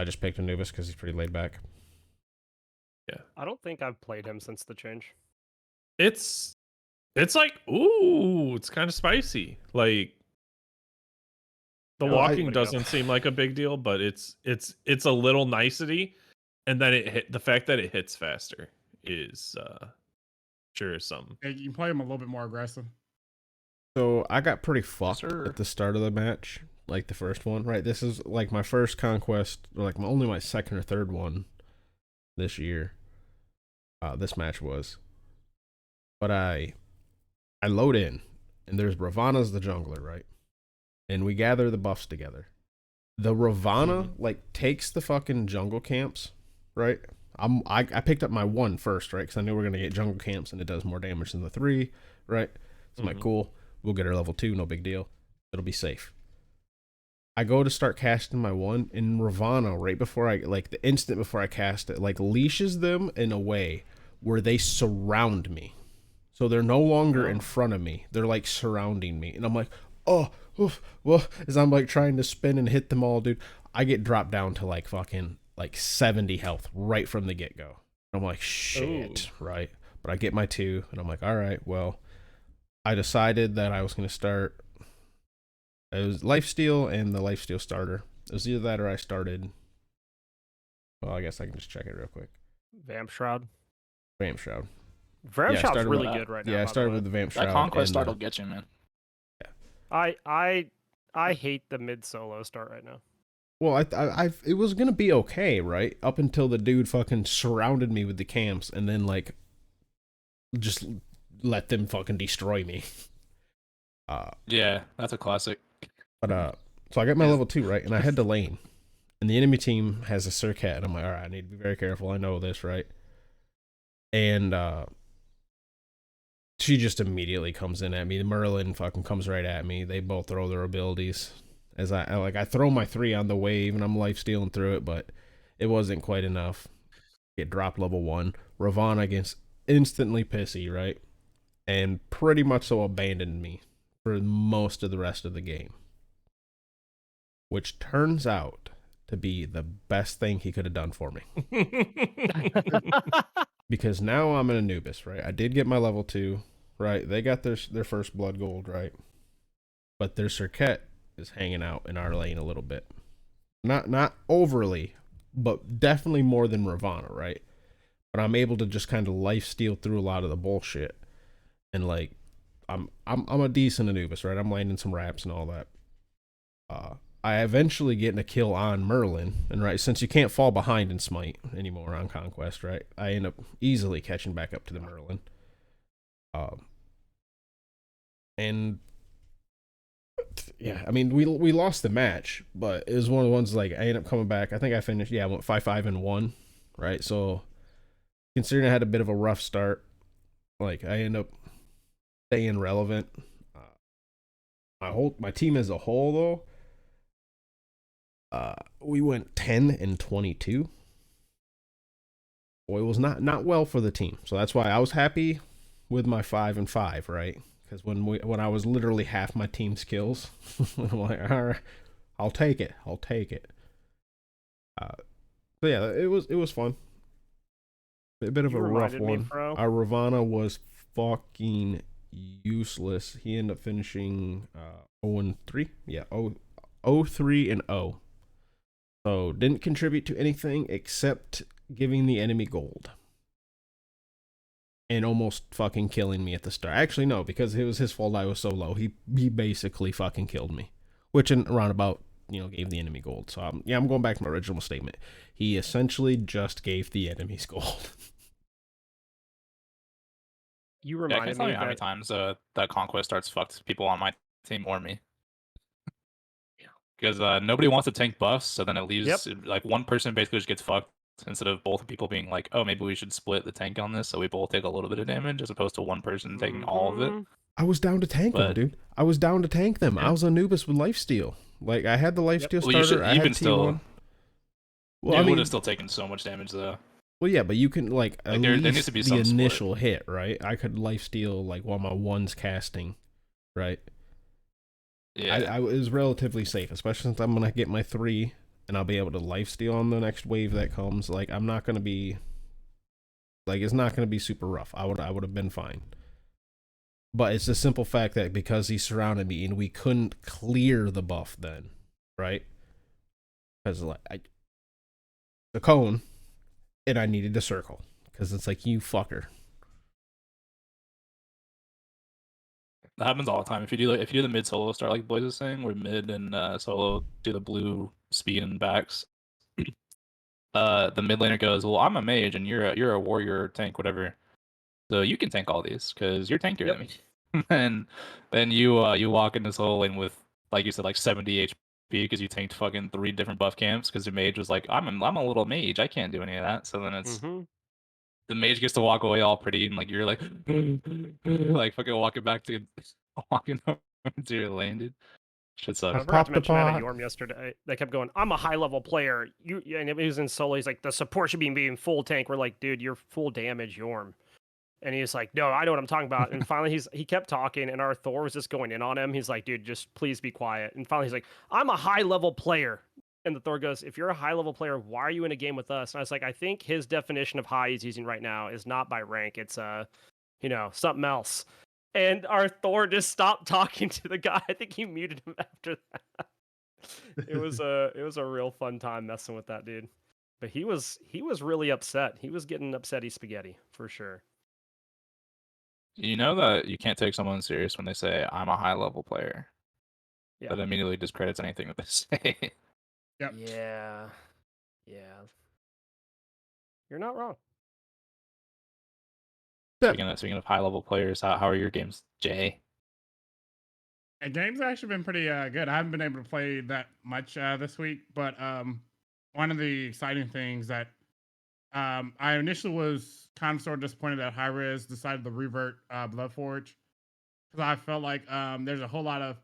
just picked Anubis because he's pretty laid back. Yeah. I don't think I've played him since the change. It's like, ooh, it's kind of spicy. Like, the walking doesn't seem like a big deal, but it's a little nicety, and then the fact that it hits faster is sure something. Yeah, you can play him a little bit more aggressive. So I got pretty fucked at the start of the match, like the first one, right? This is like my first conquest, or like only my second or third one this year. This match was, but I load in, and there's Ravana's the jungler, right? And we gather the buffs together. The Ravana like takes the fucking jungle camps, right? I picked up my 1 first, right? Because I knew we are gonna get jungle camps, and it does more damage than the 3, right? So I'm like, cool. We'll get her level 2, no big deal. It'll be safe. I go to start casting my 1, and Ravana, right before the instant before I cast it, like leashes them in a way where they surround me. So they're no longer in front of me. They're like surrounding me. And I'm like, oh, oof, well, as I'm like trying to spin and hit them all, dude, I get dropped down to like fucking like 70 health right from the get-go. I'm like, shit, right? But I get my 2, and I'm like, all right, well, I decided that I was going to start. It was Lifesteal and the Lifesteal starter. It was either that or I started. Well, I guess I can just check it real quick. Vamp Shroud. Vamp Shroud. Vamp Shroud's really good right now. Yeah, I started with the Vamp Shroud. That conquest start will get you, man. Yeah. I hate the mid solo start right now. Well, it was gonna be okay, right? Up until the dude fucking surrounded me with the camps, and then like, just let them fucking destroy me. Yeah, that's a classic. But so I got my level 2, right? And I head to lane. And the enemy team has a Surcat, and I'm like, alright, I need to be very careful. I know this, right? And she just immediately comes in at me. The Merlin fucking comes right at me. They both throw their abilities. As I throw my 3 on the wave, and I'm life stealing through it, but it wasn't quite enough. Get dropped level 1. Ravana gets instantly pissy, right? And pretty much so abandoned me for most of the rest of the game. Which turns out to be the best thing he could have done for me. Because now I'm an Anubis, right? I did get my level 2, right? They got their first blood gold, right? But their Surcat is hanging out in our lane a little bit. Not overly, but definitely more than Ravana, right? But I'm able to just kind of life steal through a lot of the bullshit. And like I'm a decent Anubis, right? I'm landing some raps and all that. I eventually get a kill on Merlin, and right, since you can't fall behind in Smite anymore on Conquest, right, I end up easily catching back up to the Merlin. And yeah, I mean, we lost the match, but it was one of the ones like I ended up coming back. I think I finished, I went 5-5-1, right? So considering I had a bit of a rough start, like I end up staying relevant. My team as a whole though, we went 10-22. Boy, it was not well for the team. So that's why I was happy with my 5-5, right? Because when I was literally half my team's kills, I'm like, all right, I'll take it. So yeah, it was fun. A bit of a rough one. Our Ravana was fucking useless. He ended up finishing 0-3. Yeah, 0-3-0. So didn't contribute to anything except giving the enemy gold. And almost fucking killing me at the start. Actually, no, because it was his fault I was so low. He basically fucking killed me. Which in roundabout, gave the enemy gold. So I'm going back to my original statement. He essentially just gave the enemies gold. You reminded me how many times that Conquest starts fucked people on my team or me. Because nobody wants to tank buffs, so then it leaves like one person basically just gets fucked instead of both people being like, oh, maybe we should split the tank on this so we both take a little bit of damage as opposed to one person taking all of it. I was down to tank them, dude. I was down to tank them. I was Anubis with lifesteal. Like I had the lifesteal starter. I had T1. Well, I mean, would have still taken so much damage though. Well, yeah, but you can like at there least needs to be the some initial hit, right? I could lifesteal like while my one's casting, right? Yeah, I was relatively safe, especially since I'm gonna get my 3 and I'll be able to lifesteal on the next wave that comes. Like I'm not gonna be like it's not gonna be super rough. I would have been fine. But it's the simple fact that because he surrounded me and we couldn't clear the buff then, right? Because like the cone, and I needed to circle because it's like you fucker. That happens all the time. If you do the mid solo start like Boys is saying, where mid and solo do the blue speed and backs. The mid laner goes, well, I'm a mage and you're a warrior tank, whatever. So you can tank all these because you're tankier than me. And then you walk into solo lane with, like you said, like 70 HP because you tanked fucking 3 different buff camps because your mage was like, I'm a little mage, I can't do any of that. So then it's the mage gets to walk away all pretty and like you're like like fucking walking over to your lane, dude. Shit sucks. I forgot to mention that at Yorm yesterday. They kept going, I'm a high level player. And it was in solo. He's like, the support should be being full tank. We're like, dude, you're full damage, Yorm. And he's like, no, I know what I'm talking about. And finally, he kept talking, and our Thor was just going in on him. He's like, dude, just please be quiet. And finally, he's like, I'm a high level player. And the Thor goes, if you're a high level player, why are you in a game with us? And I was like, I think his definition of high he's using right now is not by rank. It's something else. And our Thor just stopped talking to the guy. I think he muted him after that. It was a real fun time messing with that dude. But he was really upset. He was getting upsetty spaghetti for sure. You know that you can't take someone serious when they say I'm a high level player. Yeah. That immediately discredits anything that they say. Yep. Yeah. You're not wrong. Speaking of high level players, how are your games, Jay? And games have actually been pretty good. I haven't been able to play that much this week, but one of the exciting things that I initially was kind of sort of disappointed that High Res decided to revert Bloodforge because I felt like there's a whole lot of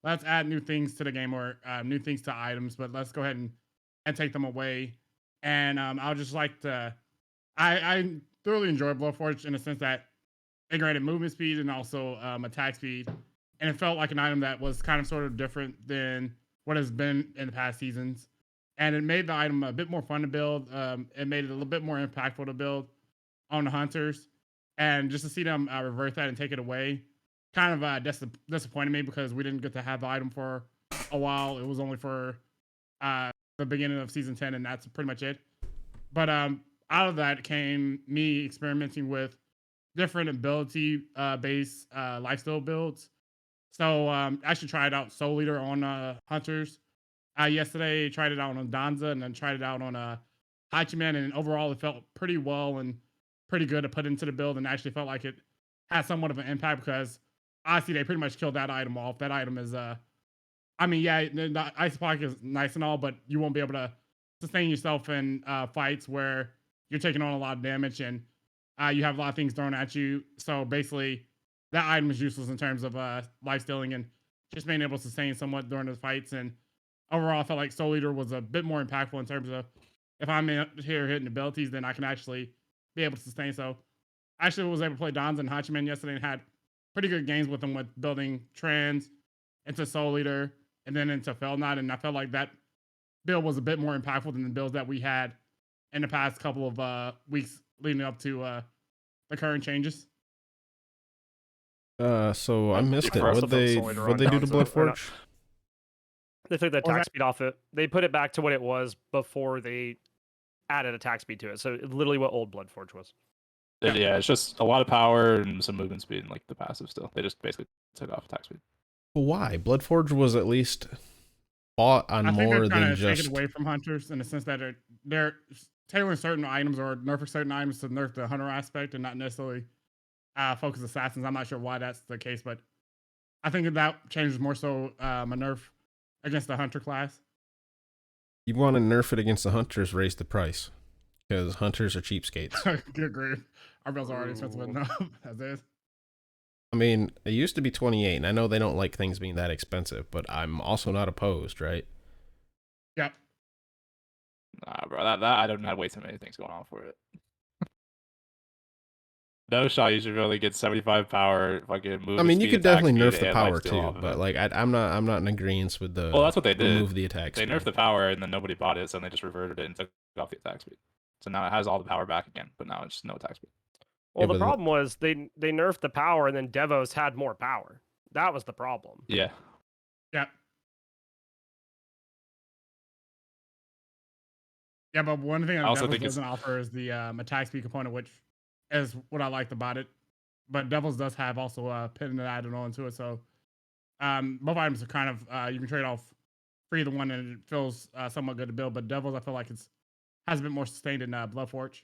let's add new things to the game or new things to items, but let's go ahead and take them away. And I would just like to, I thoroughly enjoy Bloodforge in the sense that it granted movement speed and also attack speed, and it felt like an item that was kind of sort of different than what has been in the past seasons. And it made the item a bit more fun to build. It made it a little bit more impactful to build on the hunters. And just to see them reverse that and take it away kind of disappointed me because we didn't get to have the item for a while. It was only for the beginning of season 10, and that's pretty much it. But out of that came me experimenting with different ability based lifesteal builds. So I should try it out Soul Leader on hunters. yesterday. Tried it out on Danza and then tried it out on Hachiman, and overall it felt pretty well and pretty good to put into the build, and actually felt like it had somewhat of an impact because honestly they pretty much killed that item off. That item is I mean, yeah, the ice block is nice and all, but you won't be able to sustain yourself in fights where you're taking on a lot of damage and you have a lot of things thrown at you. So basically, that item is useless in terms of life stealing and just being able to sustain somewhat during the fights. And overall, I felt like Soul Eater was a bit more impactful in terms of if I'm here hitting abilities, then I can actually be able to sustain. So I actually was able to play Donz and Hachiman yesterday and had pretty good games with them with building trends into Soul Eater and then into Fell Knot. And I felt like that build was a bit more impactful than the builds that we had in the past couple of weeks leading up to the current changes. So I missed it. also What felt they Soul Eater what on they do to Donza, or not. Bloodforge? They took the What was attack speed off it. They put it back to what it was before they added attack speed to it. So literally what old Bloodforge was. Yeah, it's just a lot of power and some movement speed and like the passive still. They just basically took off attack speed. Well, why? Bloodforge was at least fought on I think more they're trying than to take just. it away from hunters in the sense that they're tailoring certain items or nerfing certain items to nerf the hunter aspect and not necessarily focus assassins. I'm not sure why that's the case, but I think that changes more so a nerf against the hunter class. You want to nerf it against the hunters, raise the price because hunters are cheapskates. Good grief. Our bills are already expensive enough as is. I mean, it used to be 28, and I know they don't like things being that expensive, but I'm also not opposed, right? Yep. Nah, bro, that I don't have way too many things going on for it. No shot. You should really get 75 power. Fucking move. I mean, you speed, could attack definitely speed, nerf the and power lifesteal off too, of but it. like I'm not in agreement with the. Well, that's what they did. Remove the attack They speed. nerfed the power and then nobody bought it, so they just reverted it and took off the attack speed. So now it has all the power back again, but now it's no attack speed. Well, Yeah, the but problem was they nerfed the power and then Devos had more power. That was the problem. Yeah. Yep. Yeah, but one thing I that also Devils think it's- doesn't offer is the attack speed component, which is what I liked about it. But Devils does have also a pin that added on to it. So both items are kind of you can trade off for either one, and it feels somewhat good to build. But Devils, I feel like has a bit more sustained in Bloodforge.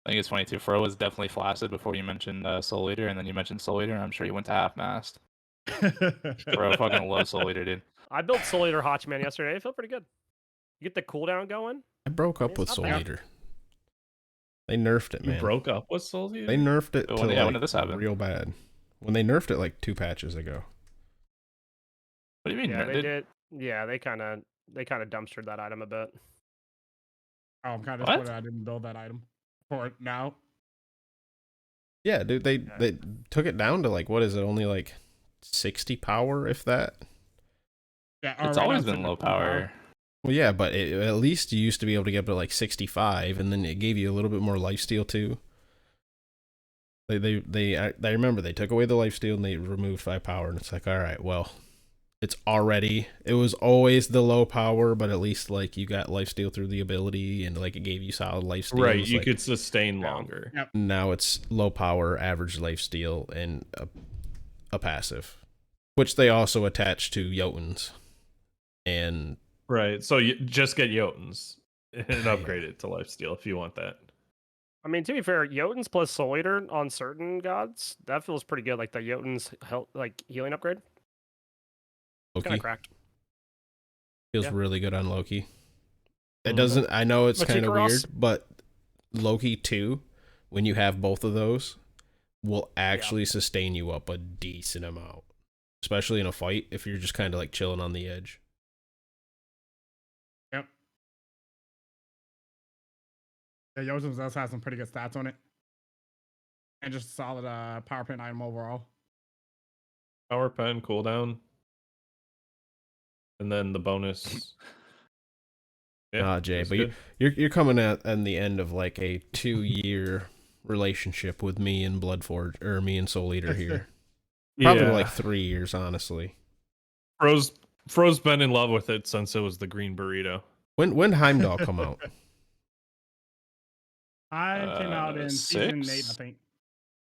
I think it's funny too. Fro was definitely flaccid before you mentioned Soul Eater, and then you mentioned Soul Eater, and I'm sure you went to half mast. Fro fucking loves Soul Eater, dude. I built Soul Eater Hachiman yesterday. It felt pretty good. You get the cooldown going. I broke up It's with not Soul bad. Eater. They nerfed it, You man. broke up with Soul Eater? They nerfed it When- to yeah, when like did this happen? real bad. When they nerfed it like 2 patches ago. What do you mean? Yeah, they Did- did. Yeah, they kind of dumpstered that item a bit. Oh, I'm kind of What? disappointed I didn't build that item for it now. Yeah, dude, they took it down to like, what is it? Only like 60 power, if that. Yeah, It's right now always sitting been at low 50 power. power. Well, yeah, but at least you used to be able to get up to like 65, and then it gave you a little bit more lifesteal too. I remember they took away the lifesteal and they removed 5 power, and it's like, all right, well, it was always the low power, but at least like you got lifesteal through the ability, and like it gave you solid lifesteal. Right, It's you like, could sustain longer. Yep. now it's low power, average lifesteal, and a passive, which they also attach to Jotuns. And Right, so you just get Jotuns and upgrade it to lifesteal if you want that. I mean, to be fair, Jotuns plus Soul Eater on certain gods, that feels pretty good. Like the Jotuns healing upgrade. Kind Loki of cracked. feels Yeah. really good on Loki. It Mhm. doesn't. I know it's kind of Machikaros? weird, but Loki 2, when you have both of those, will actually sustain you up a decent amount, especially in a fight if you're just kind of like chilling on the edge. Yep. Yeah, Yosem's does have some pretty good stats on it. And just a solid power pin item overall. Power pen cooldown. And then the bonus. Jay, that's but good. you're coming at the end of like a 2-year relationship with me and Bloodforge, or me and Soul Eater here. Probably Yeah. like 3 years, honestly. Fro's been in love with it since it was the green burrito. When Heimdall come out? I came out in season 8, I 6? think.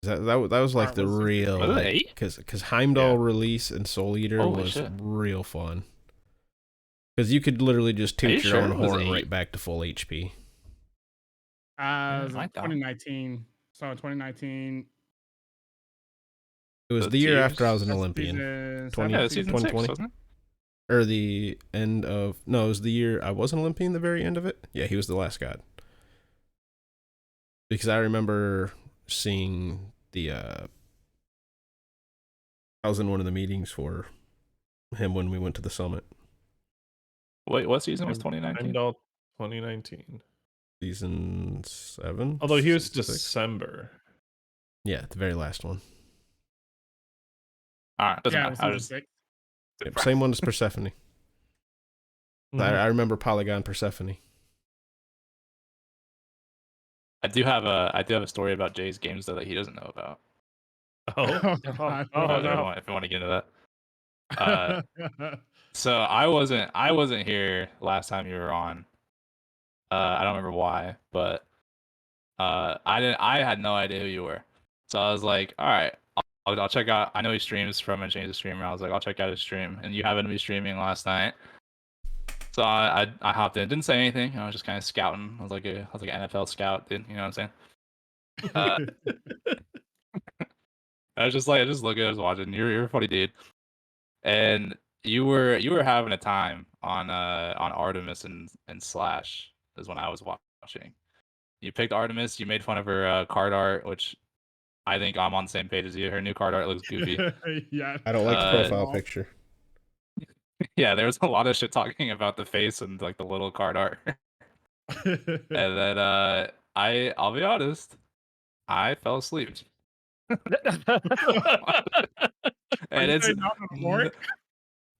That was like Or the was it- real, Was it like, 8? because Heimdall release and Soul Eater Holy was shit. real fun. Because you could literally just Are you toot your sure own it was horn 8? right back to full HP. It was might down. 2019. So in 2019, It was The the year after I tiers? was an that's Olympian. season 20, Yeah, seven, it was season 2020? 6, wasn't it? Or the end of... No, it was the year I was an Olympian, the very end of it. Yeah, he was the last god. Because I remember seeing the... I was in one of the meetings for him when we went to the summit. Wait, what season was I'm 2019? all 2019. Season 7? Although he was Season 6? December. Yeah, the very last one. All right, doesn't yeah, it matter. was I season was 6. Yep, same one as Persephone. I remember Polygon Persephone. I do have a story about Jay's games though that he doesn't know about. Oh, God. Oh, If you no. want to get into that. So I wasn't here last time you were on. I don't remember why, but I had no idea who you were. So I was like, all right, I'll check out. I know he streams from and change the streamer. I was like, I'll check out his stream, and you happened to be streaming last night. So I hopped in, didn't say anything. I was just kind of scouting. I was like an NFL scout, dude. You know what I'm saying? I was just looking, I was watching. You're a funny dude, and you were having a time on Artemis and Slash is when I was watching. You picked Artemis. You made fun of her card art, which I think I'm on the same page as you. Her new card art looks goofy. Yeah. I don't like the profile Uh, picture. Yeah, there was a lot of shit talking about the face and like the little card art. And then I'll be honest, I fell asleep. Are And you it's saying not on work?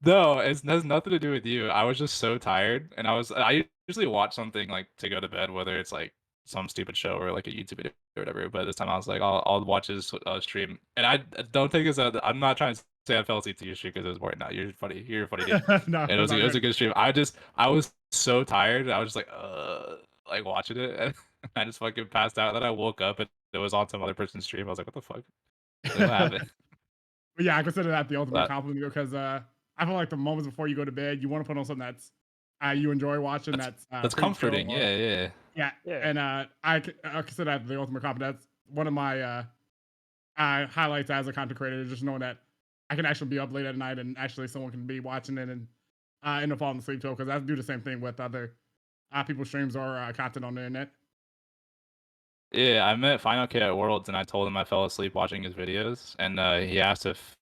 no, it has nothing to do with you. I was just so tired, and I usually watch something like to go to bed, whether it's like some stupid show or like a YouTube video or whatever. But this time I was like, I'll watch his stream, and I don't think it's I'm not trying to say I fell asleep to your stream because it was boring. No, you're funny. You're a funny dude. No, And it was a good stream. I was so tired. I was just like watching it, and I just fucking passed out. Then I woke up and it was on some other person's stream. I was like, what the fuck? Like, what happened? But yeah, I consider that the ultimate But- compliment because I feel like the moments before you go to bed, you want to put on something that's you enjoy watching. That's That's pretty comforting. chill or- Yeah. yeah. Yeah. And I consider that the ultimate compliment. That's one of my highlights as a content creator, is just knowing that I can actually be up late at night and actually someone can be watching it and end up falling asleep too. Because I do the same thing with other people's streams or content on the internet. Yeah, I met Final K at Worlds, and I told him I fell asleep watching his videos, and he asked if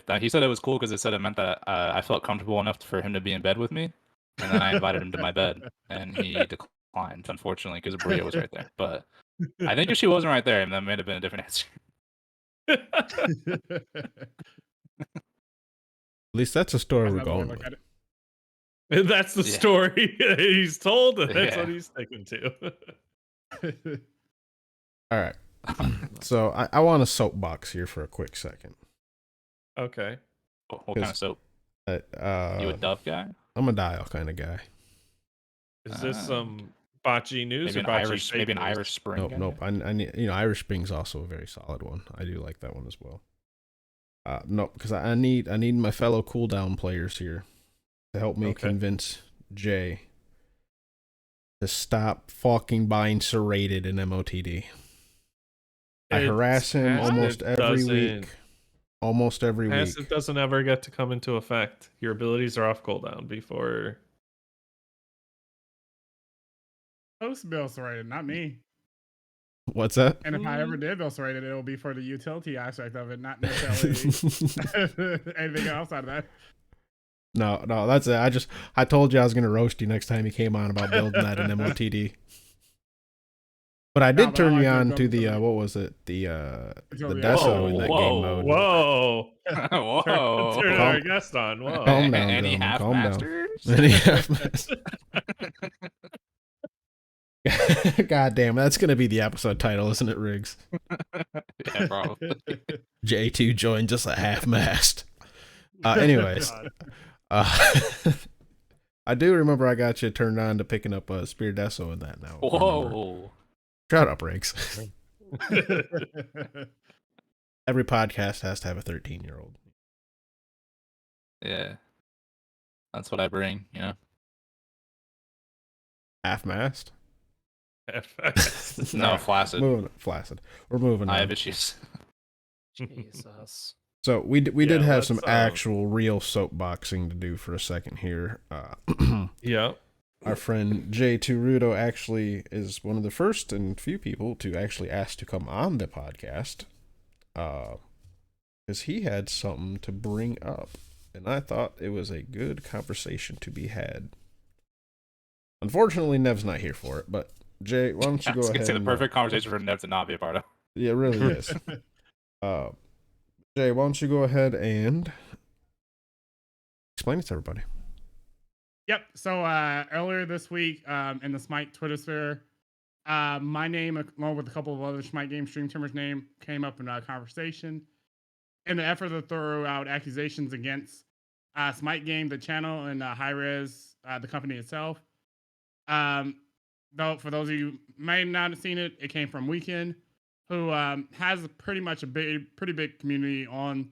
that, he said it was cool because it said it meant that I felt comfortable enough for him to be in bed with me, and then I invited him to my bed, and he declined, unfortunately, because Bria was right there. But I think if she wasn't right there, that might have been a different answer. At least that's a story That's we're another way going to look with. at it. And that's the Yeah. story he's told. That's Yeah. what he's sticking to. All right. So I want a soapbox here for a quick second. Okay. What kind of soap? You a Dove guy? I'm a dial kind of guy. Is this Ah. some botchy news Maybe or an botchy Irish, fake maybe an news? Irish Spring. Nope, guy? nope. I need, Irish Spring's also a very solid one. I do like that one as well. No, because I need my fellow cooldown players here to help me Okay. convince Jay to stop fucking buying serrated in MOTD. I harass him Passive almost every week. doesn't- Almost every Passive week. doesn't ever get to come into effect. Your abilities are off cooldown before. Post bill serrated, not me. What's that? And if I ever did bill serrated, it'll be for the utility aspect of it, not necessarily anything else out of that. No, that's it. I told you I was gonna roast you next time you came on about building that in MOTD. But I did but I turn like you the on to ability. the what was it? The Utility Deso in aspect. that Whoa, game mode. Whoa! Whoa. Turn Calm- our guest on. Whoa. Calm down, Any gentlemen, half calm down. masters? God damn, that's gonna be the episode title, isn't it, Riggs? Yeah, probably. J2 joined just a half mast. Anyways, I do remember I got you turned on to picking up a Spear Deso in that now. Remember. Whoa. Shut up, Riggs. Every podcast has to have a 13-year-old. Yeah. That's what I bring, you know? Half-mast. No, flaccid. Flaccid. We're moving on. I have issues. Jesus. So we did Yeah, have some let's, actual real soapboxing to do for a second here. Yeah. Our friend J2Ruto actually is one of the first and few people to actually ask to come on the podcast, because he had something to bring up, and I thought it was a good conversation to be had. Unfortunately, Nev's not here for it, but Jay, why don't you go ahead? It's the perfect conversation for Nev to not be a part of. Yeah, it really is. Jay, why don't you go ahead and explain it to everybody? Yep. So earlier this week, in the Smite Twitter sphere, my name, along with a couple of other Smitegame stream timers' name, came up in a conversation in the effort to throw out accusations against Smitegame, the channel, and Hi-Rez, the company itself. Though for those of you who may not have seen it, it came from Weekend, who has pretty much a pretty big community on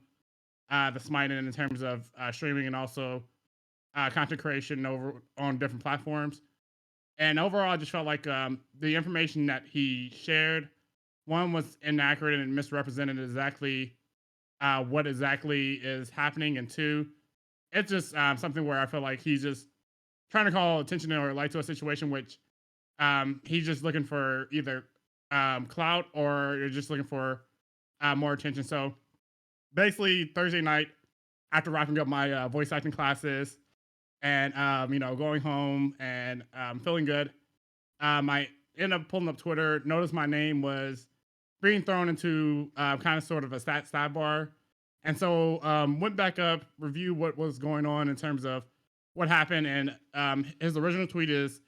the Smite end in terms of streaming and also content creation over on different platforms. And overall, I just felt like the information that he shared, one, was inaccurate and misrepresented exactly what exactly is happening, and two, it's just something where I feel like he's just trying to call attention or light to a situation which he's just looking for either clout or you're just looking for more attention. So basically, Thursday night, after wrapping up my voice acting classes and going home and feeling good, I ended up pulling up Twitter, noticed my name was being thrown into kind of sort of a stat bar, and so went back up, reviewed what was going on in terms of what happened, and his original tweet is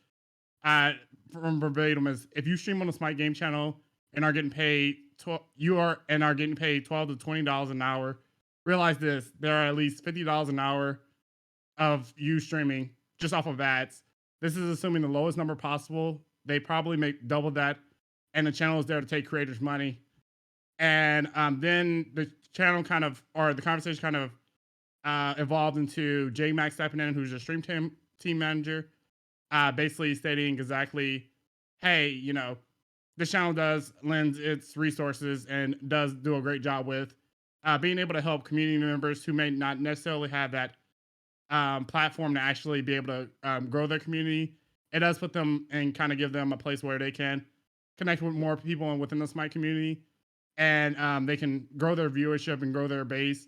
from verbatim is, if you stream on the Smite Game channel and are getting paid $12 to $20 an hour, realize this: there are at least $50 an hour of you streaming just off of ads. This is assuming the lowest number possible. They probably make double that, and the channel is there to take creators' money. And then the channel the conversation kind of evolved into J Max stepping in, who's a stream team manager, basically stating exactly, hey, this channel does lend its resources and does do a great job with being able to help community members who may not necessarily have that platform to actually be able to grow their community. It does put them and kind of give them a place where they can connect with more people within the Smite community, and they can grow their viewership and grow their base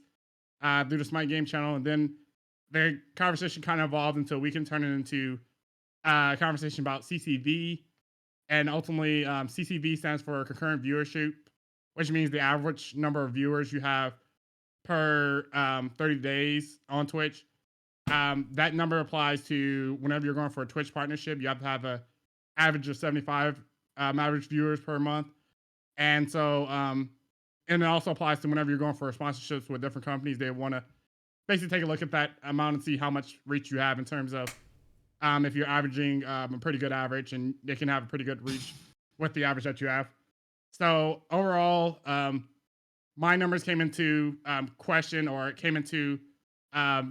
through the Smite Game channel. And then the conversation kind of evolved until we can turn it into a conversation about CCV. And ultimately, CCV stands for concurrent viewership, which means the average number of viewers you have per 30 days on Twitch. That number applies to whenever you're going for a Twitch partnership. You have to have an average of 75 average viewers per month. And so, and it also applies to whenever you're going for sponsorships with different companies. They want to basically take a look at that amount and see how much reach you have in terms of if you're averaging a pretty good average, and they can have a pretty good reach with the average that you have. So overall, my numbers came into question, or it came into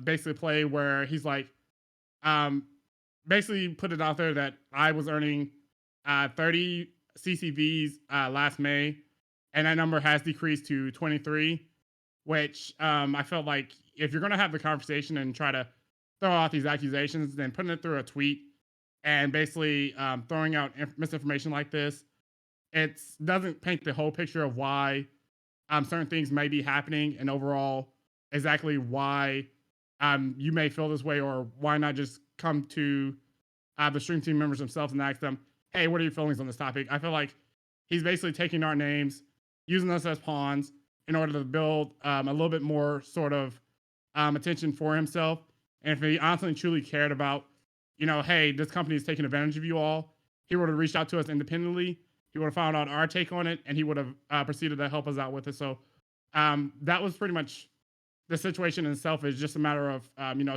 basically play where he's like, basically put it out there that I was earning 30 CCVs last May, and that number has decreased to 23, which I felt like if you're going to have the conversation and try to throw out these accusations, then putting it through a tweet and basically throwing out misinformation like this, it doesn't paint the whole picture of why certain things may be happening, and overall exactly why you may feel this way, or why not just come to the stream team members themselves and ask them, hey, what are your feelings on this topic? I feel like he's basically taking our names, using us as pawns in order to build a little bit more sort of attention for himself. And if he honestly truly cared about, hey, this company is taking advantage of you all, he would have reached out to us independently. He would have found out our take on it, and he would have proceeded to help us out with it. So that was pretty much the situation in itself. Is just a matter of,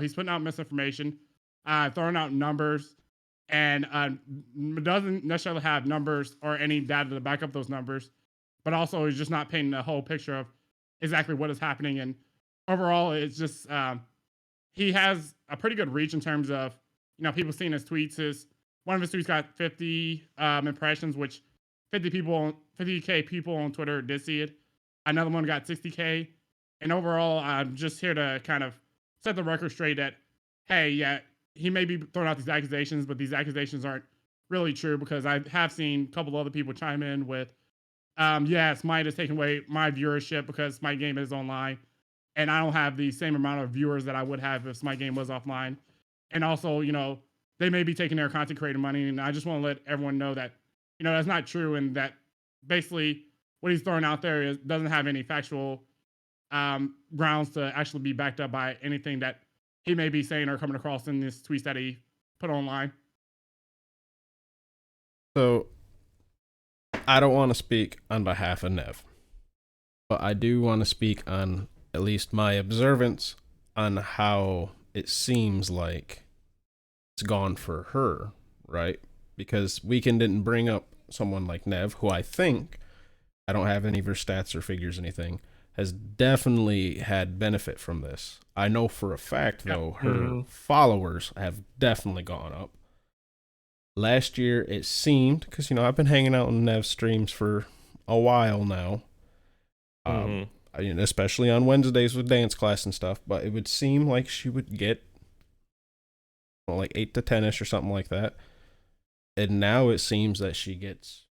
he's putting out misinformation, throwing out numbers, and doesn't necessarily have numbers or any data to back up those numbers, but also he's just not painting the whole picture of exactly what is happening. And overall, it's just he has a pretty good reach in terms of people seeing his tweets, his one of his tweets got 50 impressions, which 50K people on Twitter did see it. Another one got 60K. And overall, I'm just here to kind of set the record straight that, hey, yeah, he may be throwing out these accusations, but these accusations aren't really true, because I have seen a couple other people chime in with, yeah, Smite is taking away my viewership because Smitegame is online, and I don't have the same amount of viewers that I would have if Smitegame was offline. And also, they may be taking their content creator money, and I just want to let everyone know that, that's not true, and that basically what he's throwing out there doesn't have any factual grounds to actually be backed up by anything that he may be saying or coming across in this tweets that he put online. So I don't want to speak on behalf of Nev, but I do want to speak on at least my observance on how it seems like it's gone for her, right? Because Weekend didn't bring up someone like Nev, who I think, I don't have any of her stats or figures, anything, has definitely had benefit from this. I know for a fact, though, her followers have definitely gone up. Last year, it seemed, because, I've been hanging out on Nev's streams for a while now, especially on Wednesdays with dance class and stuff, but it would seem like she would get like 8 to 10-ish or something like that. And now it seems that she gets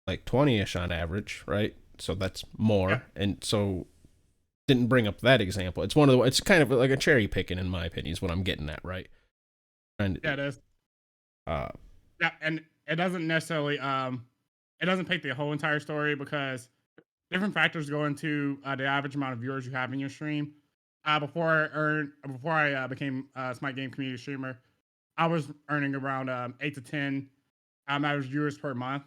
like 20-ish on average, right? So that's more. Yeah. And so didn't bring up that example. It's kind of like a cherry picking, in my opinion, is what I'm getting at, right? And yeah, it is. Yeah, and it doesn't necessarily it doesn't paint the whole entire story, because different factors go into the average amount of viewers you have in your stream. Before I became a Smitegame community streamer, I was earning around 8 to 10 average viewers per month,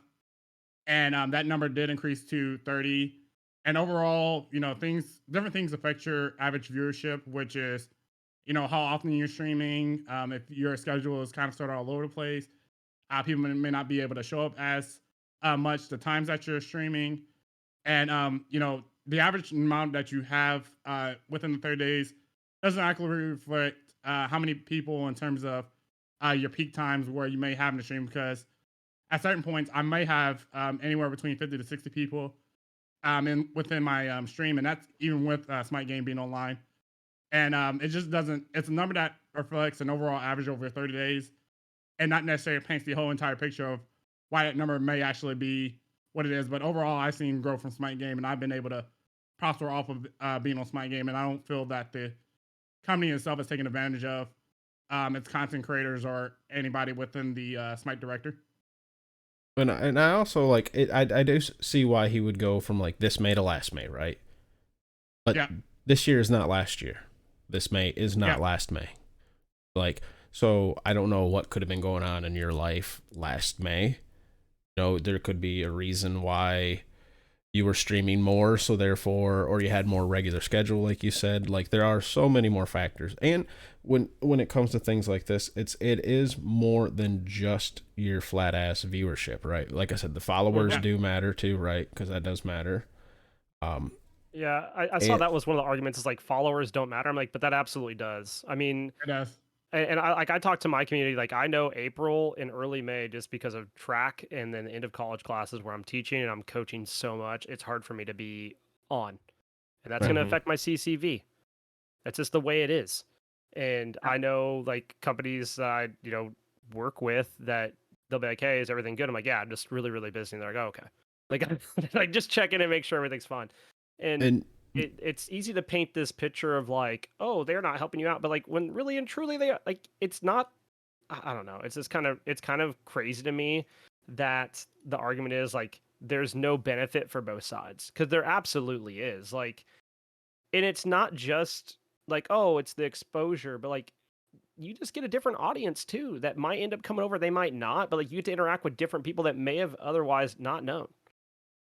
and that number did increase to 30. And overall, different things affect your average viewership, which is, how often you're streaming. If your schedule is kind of sort of all over the place, people may not be able to show up as much the times that you're streaming. And, the average amount that you have within the 30 days doesn't actually reflect how many people in terms of your peak times where you may have in the stream, because at certain points I may have anywhere between 50 to 60 people within my stream, and that's even with Smitegame being online. And it just doesn't, it's a number that reflects an overall average over 30 days, and not necessarily paints the whole entire picture of why that number may actually be what it is. But overall, I've seen growth from Smitegame, and I've been able to prosper off of being on Smitegame, and I don't feel that the company itself is taking advantage of its content creators or anybody within the Smite director. And I also like it. I do see why he would go from like this May to last May, right? But yeah, this year is not last year. This May is not last May. Like, so I don't know what could have been going on in your life last May. There could be a reason why you were streaming more, so therefore, or you had more regular schedule, like you said. Like, there are so many more factors. And when it comes to things like this, it is more than just your flat ass viewership, right? Like I said, the followers do matter too, right? Because that does matter. Yeah, I saw that was one of the arguments, is like followers don't matter. I'm like, but that absolutely does. I mean, it does. And I talked to my community, like I know April and early May, just because of track and then the end of college classes where I'm teaching and I'm coaching so much, it's hard for me to be on. And that's going to affect my CCV. That's just the way it is. And I know like companies that I, work with, that they'll be like, hey, is everything good? I'm like, yeah, I'm just really, really busy. And they're like, oh, okay. Like just check in and make sure everything's fine. And it's easy to paint this picture of like, oh, they're not helping you out, but like when really and truly they are, like, it's not. I don't know. It's just kind of crazy to me that the argument is like there's no benefit for both sides, because there absolutely is. Like, and it's not just like, oh, it's the exposure, but like you just get a different audience too that might end up coming over. They might not, but like you get to interact with different people that may have otherwise not known.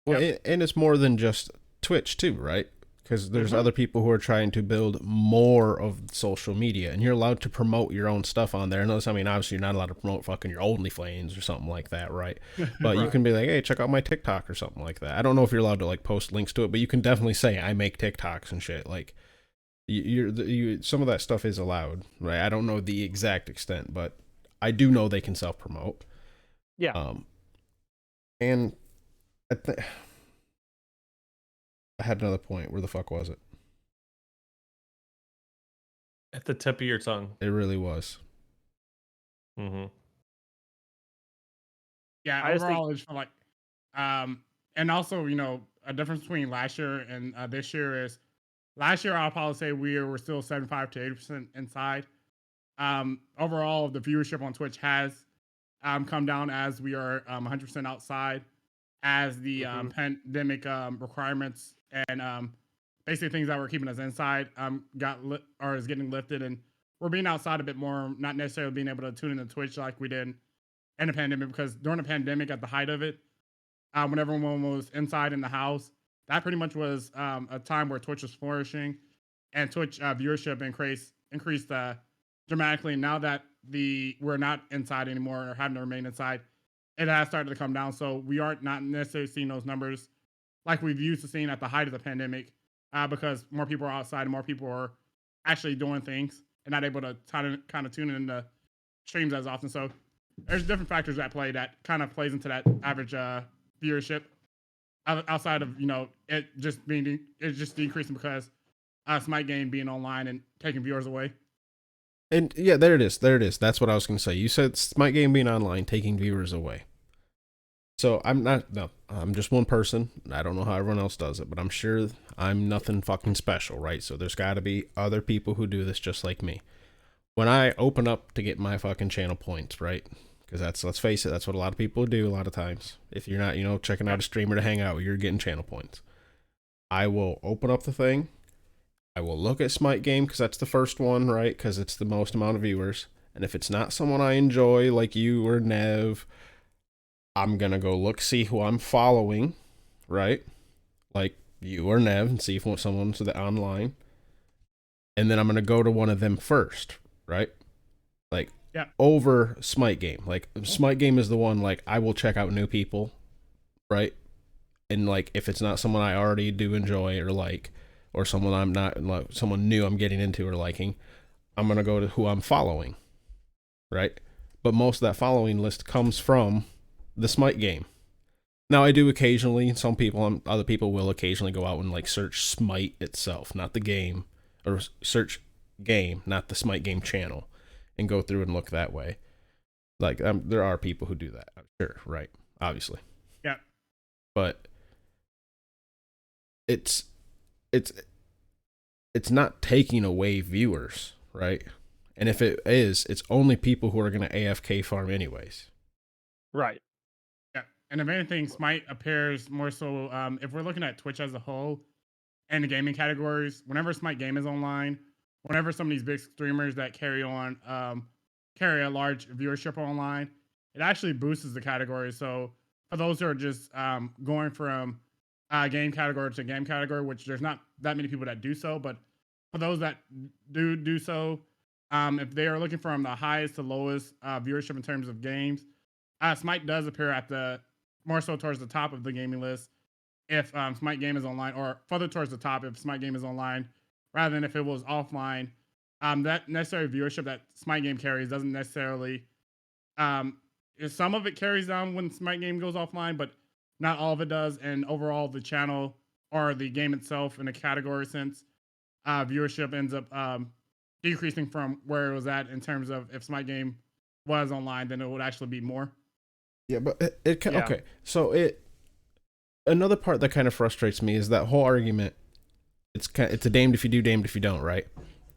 Well, and it's more than just Twitch too, right? Because there's other people who are trying to build more of social media, and you're allowed to promote your own stuff on there. I mean, obviously you're not allowed to promote fucking your OnlyFans or something like that, right? But you can be like, hey, check out my TikTok or something like that. I don't know if you're allowed to like post links to it, but you can definitely say I make TikToks and shit. Like, some of that stuff is allowed, right? I don't know the exact extent, but I do know they can self-promote. Yeah. And I had another point. Where the fuck was it? At the tip of your tongue. It really was. Mm-hmm. Yeah, I just think- overall, it's for like, and also, a difference between last year and this year is last year, I'll probably say we were still 75 to 80% inside. Overall, the viewership on Twitch has come down as we are 100% outside, as the pandemic requirements and basically things that were keeping us inside is getting lifted, and we're being outside a bit more, not necessarily being able to tune into Twitch like we did in the pandemic, because during the pandemic, at the height of it, when everyone was inside in the house, that pretty much was a time where Twitch was flourishing, and Twitch viewership increased dramatically. Now that we're not inside anymore or having to remain inside, it has started to come down. So we aren't not necessarily seeing those numbers like we've used to seeing at the height of the pandemic, because more people are outside and more people are actually doing things and not able to kind of tune into streams as often. So there's different factors at play that kind of plays into that average viewership outside of it just decreasing because Smitegame being online and taking viewers away. And yeah, there it is. That's what I was going to say. You said Smitegame being online, taking viewers away. So I'm just one person. I don't know how everyone else does it, but I'm sure I'm nothing fucking special, right? So there's got to be other people who do this just like me. When I open up to get my fucking channel points, right? Because let's face it, that's what a lot of people do a lot of times. If you're not, checking out a streamer to hang out with, you're getting channel points. I will open up the thing. I will look at Smitegame because that's the first one, right? Because it's the most amount of viewers. And if it's not someone I enjoy, like you or Nev, I'm going to go see who I'm following, right? Like you or Nev, and see if someone's online. And then I'm going to go to one of them first, right? Like, yeah. Over Smitegame. Like, Smitegame is the one, like, I will check out new people, right? And, like, if it's not someone I already do enjoy or like, or someone I'm not, like, someone new I'm getting into or liking, I'm going to go to who I'm following, right? But most of that following list comes from the Smitegame. Now, I do occasionally, other people will occasionally go out and, like, search Smite itself, not the game, or search game, not the Smitegame channel, and go through and look that way. Like, there are people who do that, I'm sure, right? Obviously. Yeah. But it's not taking away viewers, right? And if it is, it's only people who are going to AFK farm anyways. Right. Yeah. And if anything, Smite appears more so, if we're looking at Twitch as a whole and the gaming categories, whenever Smite Game is online, whenever some of these big streamers that carry a large viewership online, it actually boosts the category. So for those who are just going from game category to game category, which there's not that many people that do so, but for those that do so, if they are looking from the highest to lowest viewership in terms of games, Smite does appear at more so towards the top of the gaming list if Smite Game is online, or further towards the top if Smite Game is online, rather than if it was offline. That necessary viewership that Smite Game carries doesn't necessarily. Some of it carries down when Smite Game goes offline, but not all of it does. And overall, the channel or the game itself, in a category sense, viewership ends up decreasing from where it was at in terms of if Smite Game was online, then it would actually be more. Yeah, but okay. So another part that kind of frustrates me is that whole argument. It's a damned if you do, damned if you don't, right?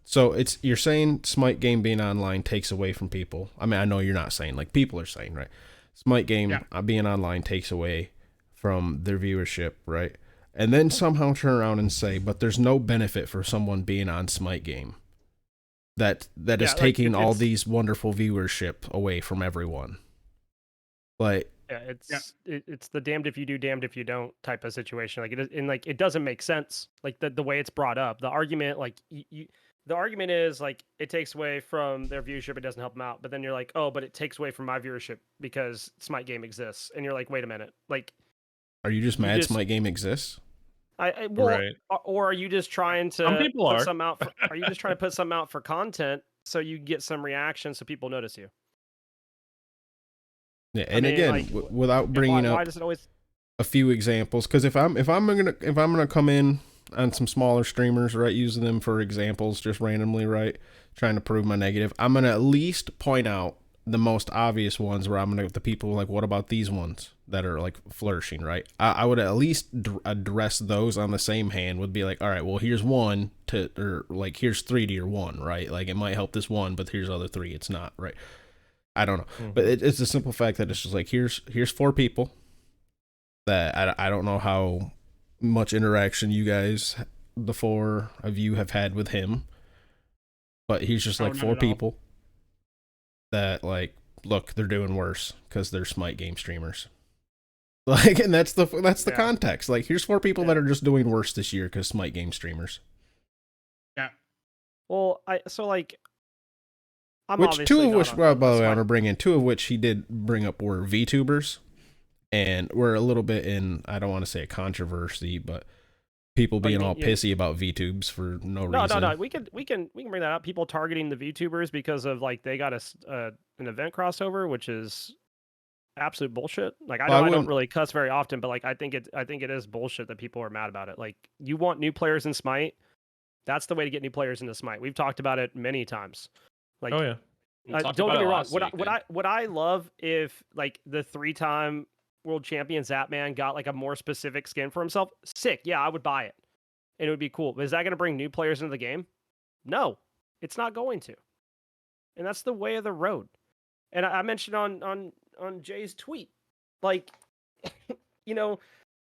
So you're saying Smitegame being online takes away from people. I mean, I know you're not saying, like, people are saying, right? Smitegame being online takes away from their viewership, right? And then somehow turn around and say, but there's no benefit for someone being on Smitegame. That is taking all these wonderful viewership away from everyone. Like, it's the damned if you do, damned if you don't type of situation. Like it doesn't make sense. Like the way it's brought up, the argument, like the argument is like it takes away from their viewership, it doesn't help them out. But then you're like, oh, but it takes away from my viewership because Smite Game exists, and you're like, wait a minute, like, are you just mad Smite Game exists? Right. Or are you just trying to put some out? Are you just trying to put something out for content so you get some reaction so people notice you? Yeah, and again, like, without bringing why up does it always? a few examples, because if I'm gonna come in on some smaller streamers, right, using them for examples just randomly, right, trying to prove my negative, I'm gonna at least point out the most obvious ones where I'm gonna the people like, what about these ones that are like flourishing, right? I would at least address those on the same hand. Would be like, all right, well, here's one to, or like here's 3 to your 1, right? Like it might help this one, but here's other 3 it's not, right? I don't know, but it's the simple fact that it's just like here's 4 people that I don't know how much interaction you guys, the 4 of you, have had with him, but he's just like 4 people that like, look, they're doing worse because they're Smitegame streamers. Like, and that's the context. Like, here's 4 people that are just doing worse this year because Smitegame streamers. Yeah. Well, I'm which obviously 2 of not which, a- well, a by the way, I Smite- want to bring in 2 of which he did bring up were VTubers, and we're a little bit in, I don't want to say a controversy, but people being all pissy about VTubes for no reason. No. We can bring that up. People targeting the VTubers because of like they got an event crossover, which is absolute bullshit. Like I don't really cuss very often, but like I think it is bullshit that people are mad about it. Like you want new players in Smite, that's the way to get new players into Smite. We've talked about it many times. Like, oh yeah, don't get me wrong. Would I love if like the 3-time world champion Zapman got like a more specific skin for himself? Sick. Yeah, I would buy it. And it would be cool. But is that going to bring new players into the game? No, it's not going to. And that's the way of the road. And I mentioned on Jay's tweet, like,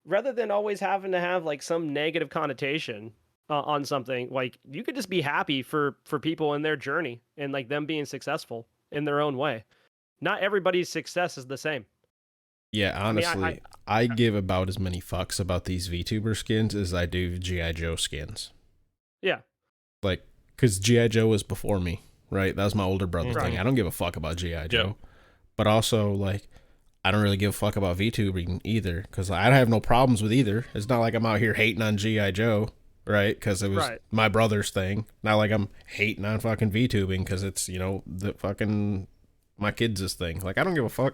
rather than always having to have like some negative connotation on something, like you could just be happy for people in their journey and like them being successful in their own way. Not everybody's success is the same. Yeah, honestly, I give about as many fucks about these VTuber skins as I do G.I. Joe skins. Yeah. Like, because G.I. Joe was before me, right? That was my older brother thing. I don't give a fuck about G.I. Joe. But also, like, I don't really give a fuck about VTubing either, because I have no problems with either. It's not like I'm out here hating on G.I. Joe, right? Because it was my brother's thing. Not like I'm hating on fucking VTubing because it's, the fucking my kids' thing. Like, I don't give a fuck.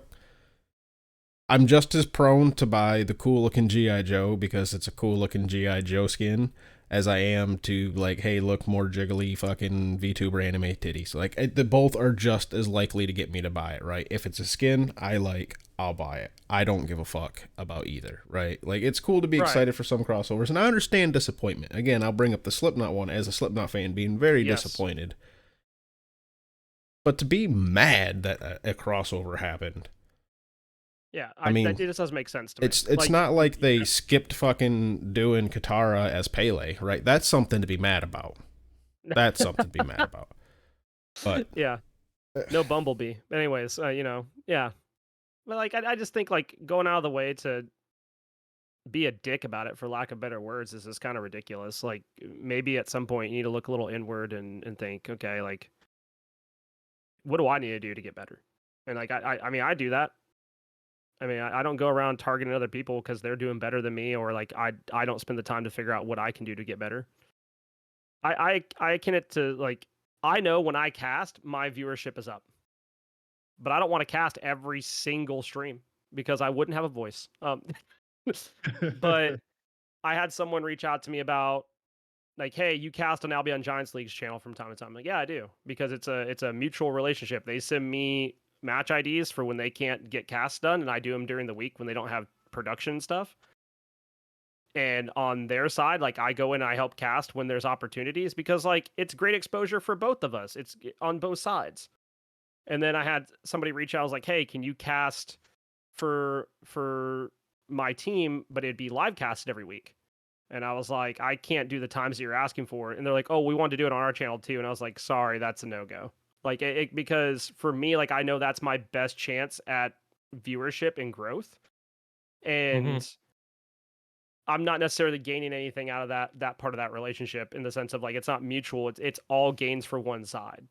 I'm just as prone to buy the cool looking G.I. Joe because it's a cool looking G.I. Joe skin as I am to like, hey, look, more jiggly fucking VTuber anime titties. Like, the both are just as likely to get me to buy it, right? If it's a skin I like, I'll buy it. I don't give a fuck about either, right? Like, it's cool to be excited for some crossovers, and I understand disappointment. Again, I'll bring up the Slipknot one as a Slipknot fan, being very disappointed. But to be mad that a crossover happened. Yeah, I mean, it just doesn't make sense to me. It's like, not like they skipped fucking doing Katara as Pele, right? That's something to be mad about. That's something to be mad about. But yeah, no Bumblebee. Anyways, yeah. But like, I just think like going out of the way to be a dick about it, for lack of better words, is just kind of ridiculous. Like maybe at some point you need to look a little inward and think, okay, like, what do I need to do to get better? And like, I mean, I do that. I mean, I don't go around targeting other people because they're doing better than me, or like I don't spend the time to figure out what I can do to get better. I akin it to like, I know when I cast, my viewership is up, but I don't want to cast every single stream because I wouldn't have a voice. But I had someone reach out to me about like, hey, you cast on Albion Giants League's channel from time to time. I'm like, yeah, I do, because it's a mutual relationship. They send me match IDs for when they can't get casts done, and I do them during the week when they don't have production stuff. And on their side, like, I go in and I help cast when there's opportunities, because like it's great exposure for both of us. It's on both sides. And then I had somebody reach out. I was like, hey, can you cast for my team, but it'd be live casted every week? And I was like, I can't do the times that you're asking for. And they're like, oh, we want to do it on our channel too. And I was like, sorry, that's a no-go. Like, because for me, like, I know that's my best chance at viewership and growth. And I'm not necessarily gaining anything out of that part of that relationship, in the sense of like, it's not mutual. It's all gains for one side.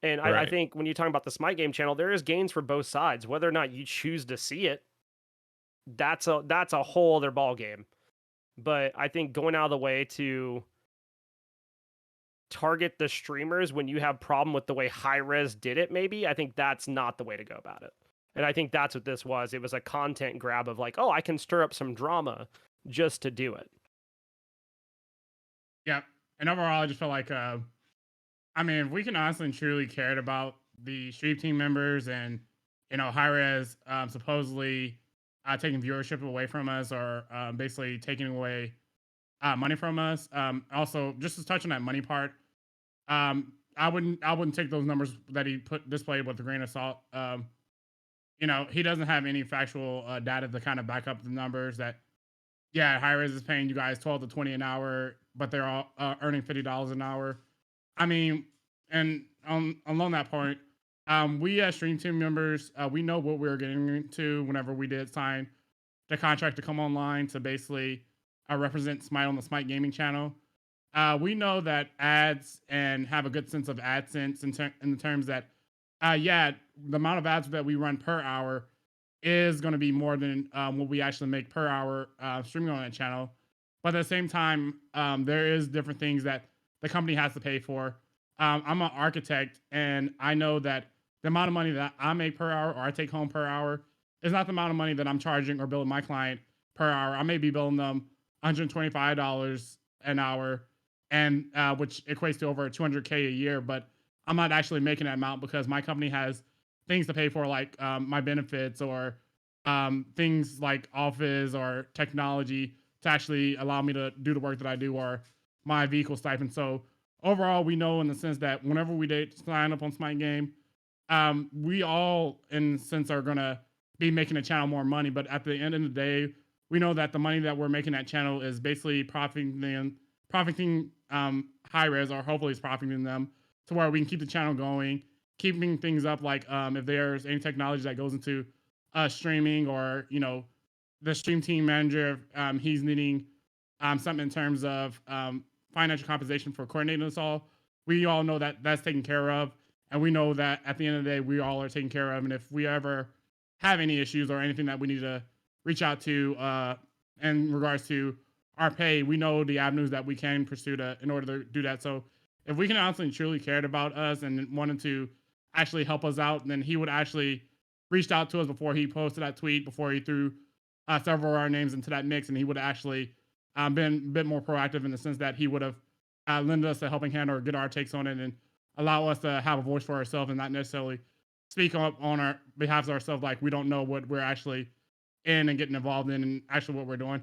And I think when you're talking about the Smitegame channel, there is gains for both sides. Whether or not you choose to see it, that's a whole other ball game. But I think going out of the way to target the streamers when you have problem with the way High Res did it, maybe, I think that's not the way to go about it. And I think that's what this was. It was a content grab of like, oh, I can stir up some drama just to do it. Yep. And overall, I just felt like, I mean, if we can honestly and truly cared about the stream team members and, Hi-Rez supposedly taking viewership away from us or basically taking away money from us. Also, just to touch on that money part, I wouldn't take those numbers that he displayed with a grain of salt. He doesn't have any factual data to kind of back up the numbers that, yeah, Hi-Rez is paying you guys 12 to 20 an hour, but they're all earning $50 an hour. I mean, and along that point, we as stream team members, we know what we were getting into whenever we did sign the contract to come online to basically represent Smite on the Smite gaming channel. We know that ads and have a good sense of AdSense in the terms that, yeah, the amount of ads that we run per hour is going to be more than what we actually make per hour streaming on that channel. But at the same time, there is different things that the company has to pay for. I'm an architect, and I know that the amount of money that I make per hour or I take home per hour is not the amount of money that I'm charging or billing my client per hour. I may be billing them $125 an hour, and which equates to over $200K a year. But I'm not actually making that amount because my company has things to pay for, like my benefits or things like office or technology to actually allow me to do the work that I do, or my vehicle stipend. So overall, we know in the sense that whenever we sign up on Smitegame, we all, in a sense, are gonna be making the channel more money. But at the end of the day, we know that the money that we're making that channel is basically profiting Hi-Rez, or hopefully it's profiting them to where we can keep the channel going, keeping things up. Like if there's any technology that goes into streaming, or the stream team manager, he's needing something in terms of financial compensation for coordinating us all. We all know that that's taken care of, and we know that at the end of the day, we all are taken care of. And if we ever have any issues or anything that we need to reach out to in regards to our pay, we know the avenues that we can pursue in order to do that. So if we can honestly truly cared about us and wanted to actually help us out, then he would actually reached out to us before he posted that tweet, before he threw several of our names into that mix, and he would actually been a bit more proactive in the sense that he would have lended us a helping hand or get our takes on it and allow us to have a voice for ourselves and not necessarily speak up on our behalf of ourselves, like we don't know what we're actually in and getting involved in and actually what we're doing.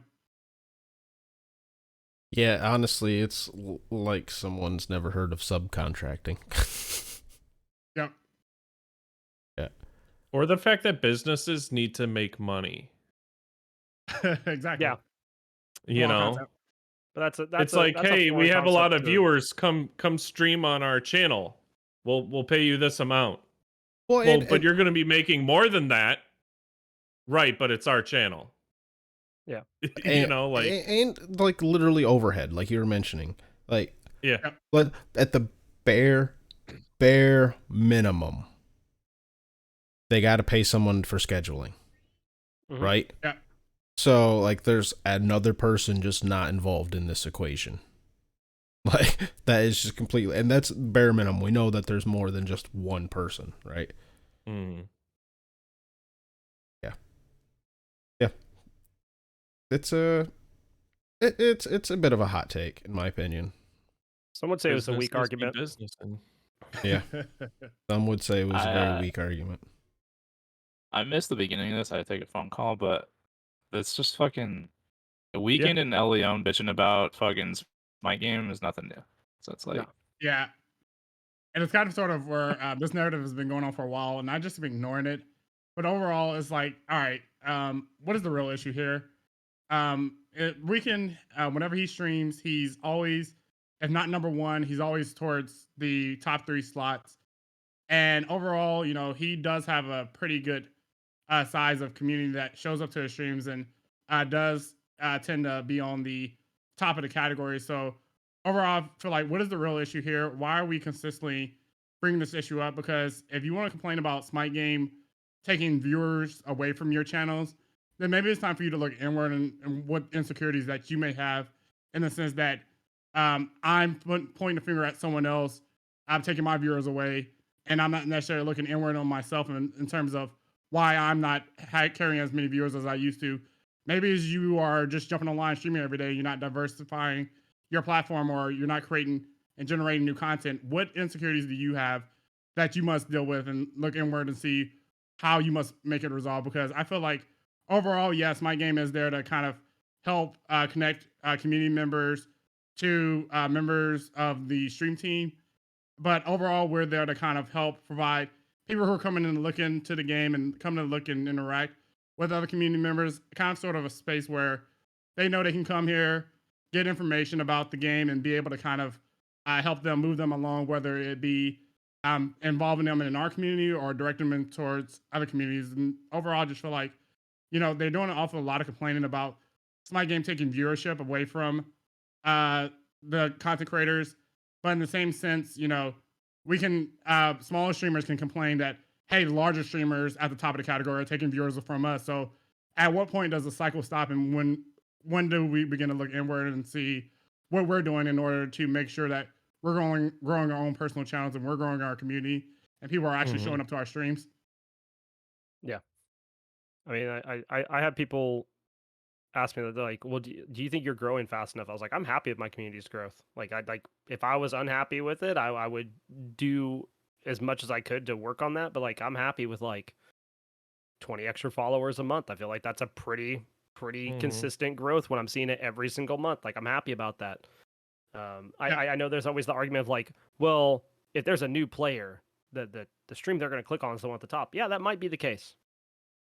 Yeah, honestly, it's like someone's never heard of subcontracting. Yep. Yeah. Or the fact that businesses need to make money. Exactly. Yeah. You know, but that's it's like, that's hey, foreign we have a lot concept of to- viewers. Come stream on our channel. We'll pay you this amount. Well, But you're going to be making more than that, right? But it's our channel. Yeah. and like literally overhead, like you were mentioning, like Yeah. but at the bare minimum, they got to pay someone for scheduling, right? Yeah. So like, there's another person just not involved in this equation. Like that is just completely, and that's bare minimum. We know that there's more than just one person, right? Mm. Yeah. It's a bit of a hot take, in my opinion. Some would say it was a weak argument. Yeah. Some would say it was a very weak argument. I missed the beginning of this. I had to take a phone call, but it's just fucking a weekend in El Leon bitching about fucking Smite game is nothing new. So it's like, yeah. And it's kind of sort of where this narrative has been going on for a while, and I just been ignoring it. But overall, it's like, all right, what is the real issue here? Weekend, whenever he streams, he's always, if not number one, he's always towards the top 3 slots. And overall, he does have a pretty good size of community that shows up to his streams and does tend to be on the top of the category. So overall, I feel like, what is the real issue here? Why are we consistently bringing this issue up? Because if you want to complain about Smitegame taking viewers away from your channels, then maybe it's time for you to look inward and what insecurities that you may have, in the sense that I'm pointing the finger at someone else. I'm taking my viewers away, and I'm not necessarily looking inward on myself in terms of why I'm not carrying as many viewers as I used to. Maybe as you are just jumping online streaming every day, you're not diversifying your platform, or you're not creating and generating new content. What insecurities do you have that you must deal with, and look inward and see how you must make it resolve? Because I feel like overall, yes, my game is there to kind of help connect community members to members of the stream team. But overall, we're there to kind of help provide people who are coming in and look into the game and coming to look and interact with other community members, kind of sort of a space where they know they can come here, get information about the game, and be able to kind of help them move them along, whether it be involving them in our community or directing them towards other communities. And overall, I just feel like, they're doing an awful lot of complaining about Smite Game taking viewership away from the content creators. But in the same sense, we can, smaller streamers can complain that, hey, the larger streamers at the top of the category are taking viewers from us. So at what point does the cycle stop, and when do we begin to look inward and see what we're doing in order to make sure that we're growing our own personal channels, and we're growing our community, and people are actually showing up to our streams? Yeah. I mean, I have people ask me that, they're like, well, do you think you're growing fast enough? I was like, I'm happy with my community's growth. Like, if I was unhappy with it, I would do as much as I could to work on that. But like, I'm happy with like 20 extra followers a month. I feel like that's a pretty consistent growth when I'm seeing it every single month. Like, I'm happy about that. I know there's always the argument of like, well, if there's a new player, the stream they're going to click on is the one at the top. Yeah, that might be the case.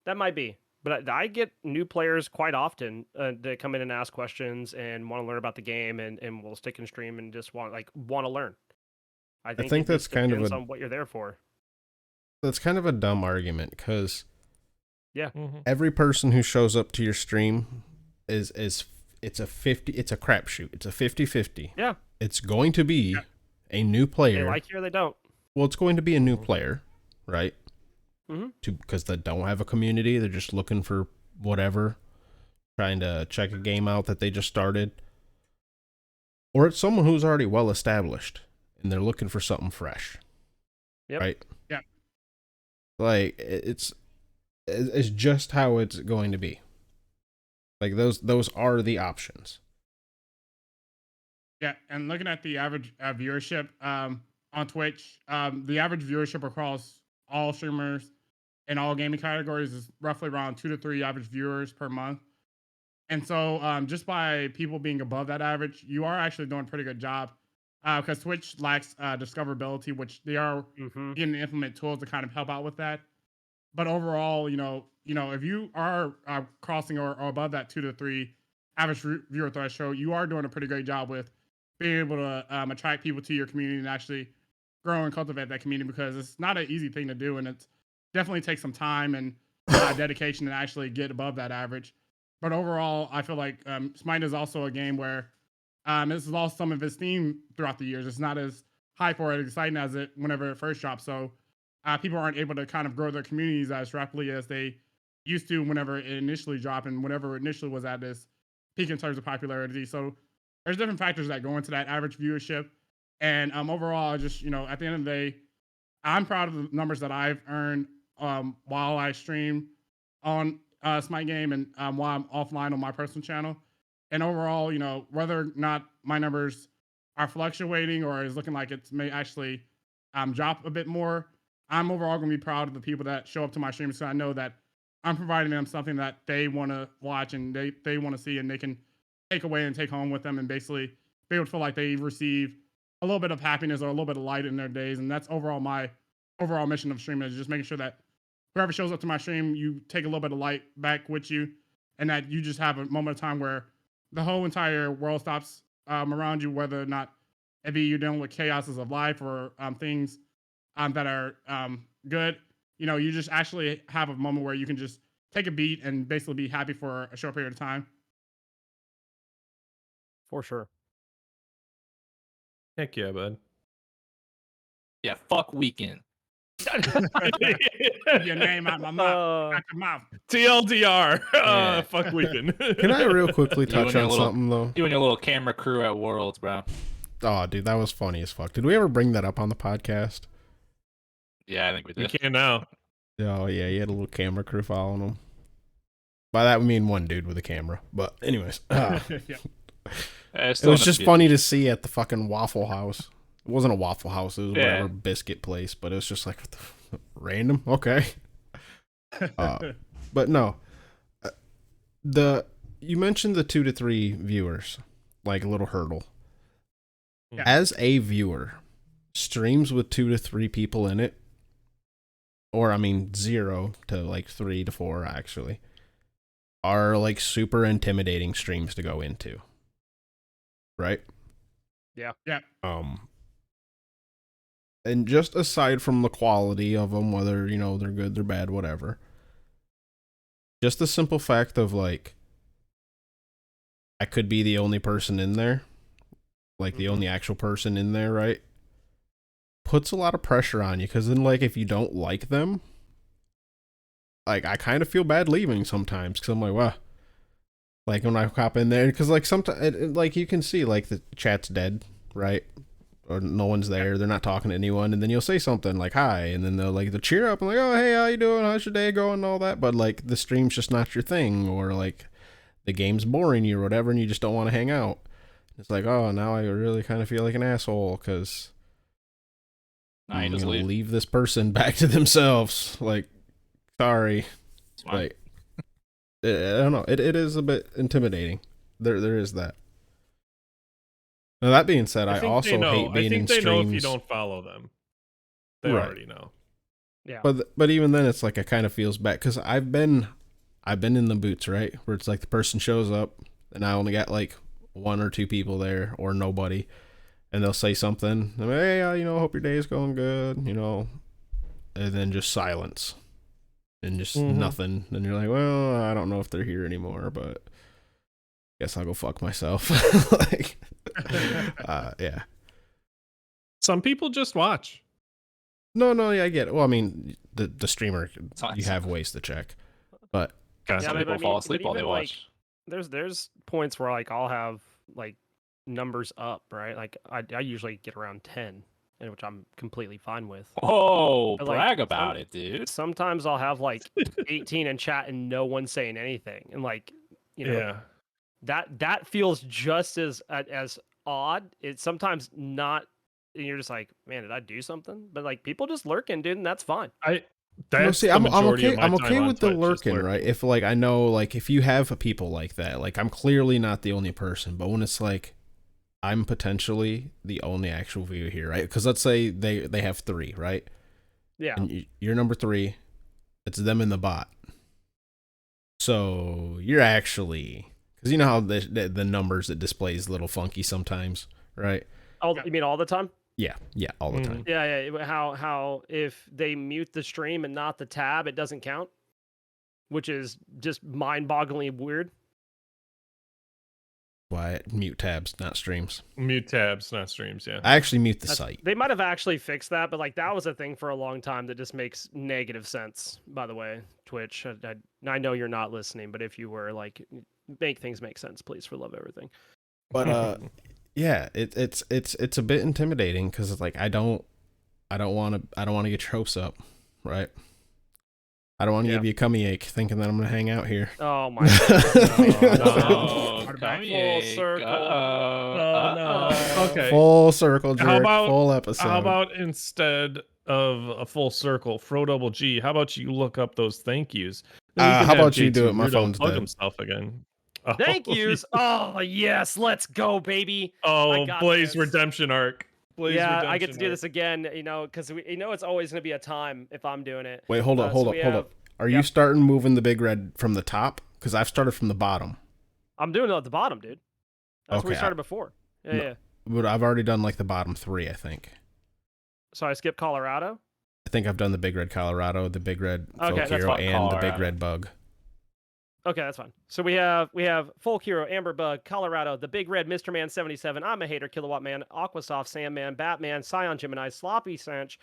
That might be. But I get new players quite often that come in and ask questions and want to learn about the game, and will stick and stream and just want to learn. I think that's kind of on what you're there for. That's kind of a dumb argument, because yeah, every person who shows up to your stream it's a crapshoot. It's a 50-50. Yeah. It's going to be a new player. They like you or they don't. Well, it's going to be a new player, right? Because they don't have a community. They're just looking for whatever, trying to check a game out that they just started. Or it's someone who's already well established and they're looking for something fresh. Yep. Right? Yeah. Like, it's just how it's going to be. Like, those are the options. Yeah, and looking at the average viewership on Twitch, the average viewership across all streamers in all gaming categories is roughly around 2 to 3 average viewers per month. And so just by people being above that average, you are actually doing a pretty good job, because Twitch lacks discoverability, which they are beginning to implement tools to kind of help out with that. But overall, if you are crossing or above that 2 to 3 average viewer threshold, you are doing a pretty great job with being able to attract people to your community and actually grow and cultivate that community, because it's not an easy thing to do, and it's definitely takes some time and dedication to actually get above that average. But overall, I feel like Smite is also a game where it's lost some of its steam throughout the years. It's not as hype or as exciting as it whenever it first dropped. So people aren't able to kind of grow their communities as rapidly as they used to whenever it initially dropped, and whenever it initially was at this peak in terms of popularity. So there's different factors that go into that average viewership. And overall, just, at the end of the day, I'm proud of the numbers that I've earned while I stream on Smite Game, and while I'm offline on my personal channel. And overall, whether or not my numbers are fluctuating or is looking like it may actually drop a bit more, I'm overall going to be proud of the people that show up to my streams, so I know that I'm providing them something that they want to watch and they want to see, and they can take away and take home with them, and basically be able to feel like they receive a little bit of happiness or a little bit of light in their days. And that's overall my overall mission of streaming, is just making sure that whoever shows up to my stream, you take a little bit of light back with you, and that you just have a moment of time where the whole entire world stops around you, whether or not it be you're dealing with chaoses of life or things that are good. You just actually have a moment where you can just take a beat and basically be happy for a short period of time. For sure. Heck yeah, bud. Yeah, fuck weekend. Your name out my mouth. Out your mouth. TLDR. Yeah. Fuck weekend. Can I real quickly You and touch your on little- something, though? You and your little camera crew at Worlds, bro. Oh, dude, that was funny as fuck. Did we ever bring that up on the podcast? Yeah, I think we We did. can now. Oh yeah, he had a little camera crew following him. By that we mean one dude with a camera. But anyways, Yeah. it was just funny to see at the fucking Waffle House. It wasn't a Waffle House. It was whatever biscuit place. But it was just like what the random. Okay. But no, you mentioned the 2 to 3 viewers, like a little hurdle. Yeah. As a viewer, streams with 2 to 3 people in it, or I mean 0 to like 3 to 4 actually, are like super intimidating streams to go into. Right? Yeah. And just aside from the quality of them, whether, you know, they're good, they're bad, whatever. Just the simple fact of like, I could be the only person in there, like the only actual person in there, right? Puts a lot of pressure on you, because then like if you don't like them, like I kind of feel bad leaving sometimes, because I'm like, wow. Like when I hop in there, because like sometimes, like you can see like the chat's dead, right? Or no one's there, they're not talking to anyone, and then you'll say something like hi, and then they'll cheer up and like, oh hey, how you doing, how's your day going, and all that. But like the stream's just not your thing, or like the game's boring you or whatever, and you just don't want to hang out. It's like, oh, now I really kind of feel like an asshole because I'm gonna leave this person back to themselves. Like, sorry. Like, I don't know. It is a bit intimidating. There is that. Now that being said, I also hate being in streams. I think they know if you don't follow them. They already know. Yeah. But even then, it's like it kind of feels bad because I've been in the boots, right, where it's like the person shows up and I only got like 1 or 2 people there or nobody, and they'll say something. I'm like, hey, you know, hope your day is going good, you know, and then just silence and just nothing. And you're like, well, I don't know if they're here anymore, but guess I'll go fuck myself. Like, yeah. Some people just watch. No, yeah, I get it. Well, I mean, the streamer, you have ways to check, but some people fall asleep while they watch. Like, there's points where like I'll have like numbers up, right? Like I usually get around 10, and which I'm completely fine with. Oh, but, brag about it, dude. Sometimes I'll have like 18 in chat and no one saying anything, and like, you know, that feels just as odd. It's sometimes not, and you're just like, man, did I do something? But like people just lurking, dude, and that's fine. I'm okay with the lurking, right? If like I know, like if you have people like that, like I'm clearly not the only person, but when it's like I'm potentially the only actual viewer here, right? Because let's say they have 3, right? Yeah. And you're number 3. It's them in the bot. So you're actually, because you know how the numbers it displays a little funky sometimes, right? Oh, you mean all the time? Yeah, all the time. Yeah. How if they mute the stream and not the tab, it doesn't count, which is just mind-bogglingly weird. Why mute tabs, not streams? Mute tabs, not streams. Yeah. I actually mute the site. They might have actually fixed that, but like that was a thing for a long time that just makes negative sense. By the way, Twitch, I know you're not listening, but if you were, like, make things make sense, please, for love everything. But yeah, it's a bit intimidating because it's like I don't want to get your hopes up, right? I don't want to give you a tummy ache thinking that I'm gonna hang out here. Oh my god! No, full circle. Oh no! Okay. Full circle, jerk. Full episode. How about instead of a full circle, Fro Double G? How about you look up those thank yous? How about you do it? My phone's dead. Himself again. Thank yous. Oh yes, let's go, baby. Oh, Blaze Redemption arc. I get to do this again, you know, because it's always going to be a time if I'm doing it. Wait, hold up. Are you starting moving the big red from the top? Because I've started from the bottom. I'm doing it at the bottom, dude. That's where we started before. Yeah. But I've already done like the bottom 3, I think. So I skipped Colorado? I think I've done the big red Colorado, the big red Folk Hero, and the big red Bug. Okay, that's fine. So we have Folk Hero, Amber Bug, Colorado, the Big Red, Mr. Man 77, I'm a Hater, Kilowatt Man, Aquasoft, Sandman, Batman, Scion Gemini, Sloppy Sanch,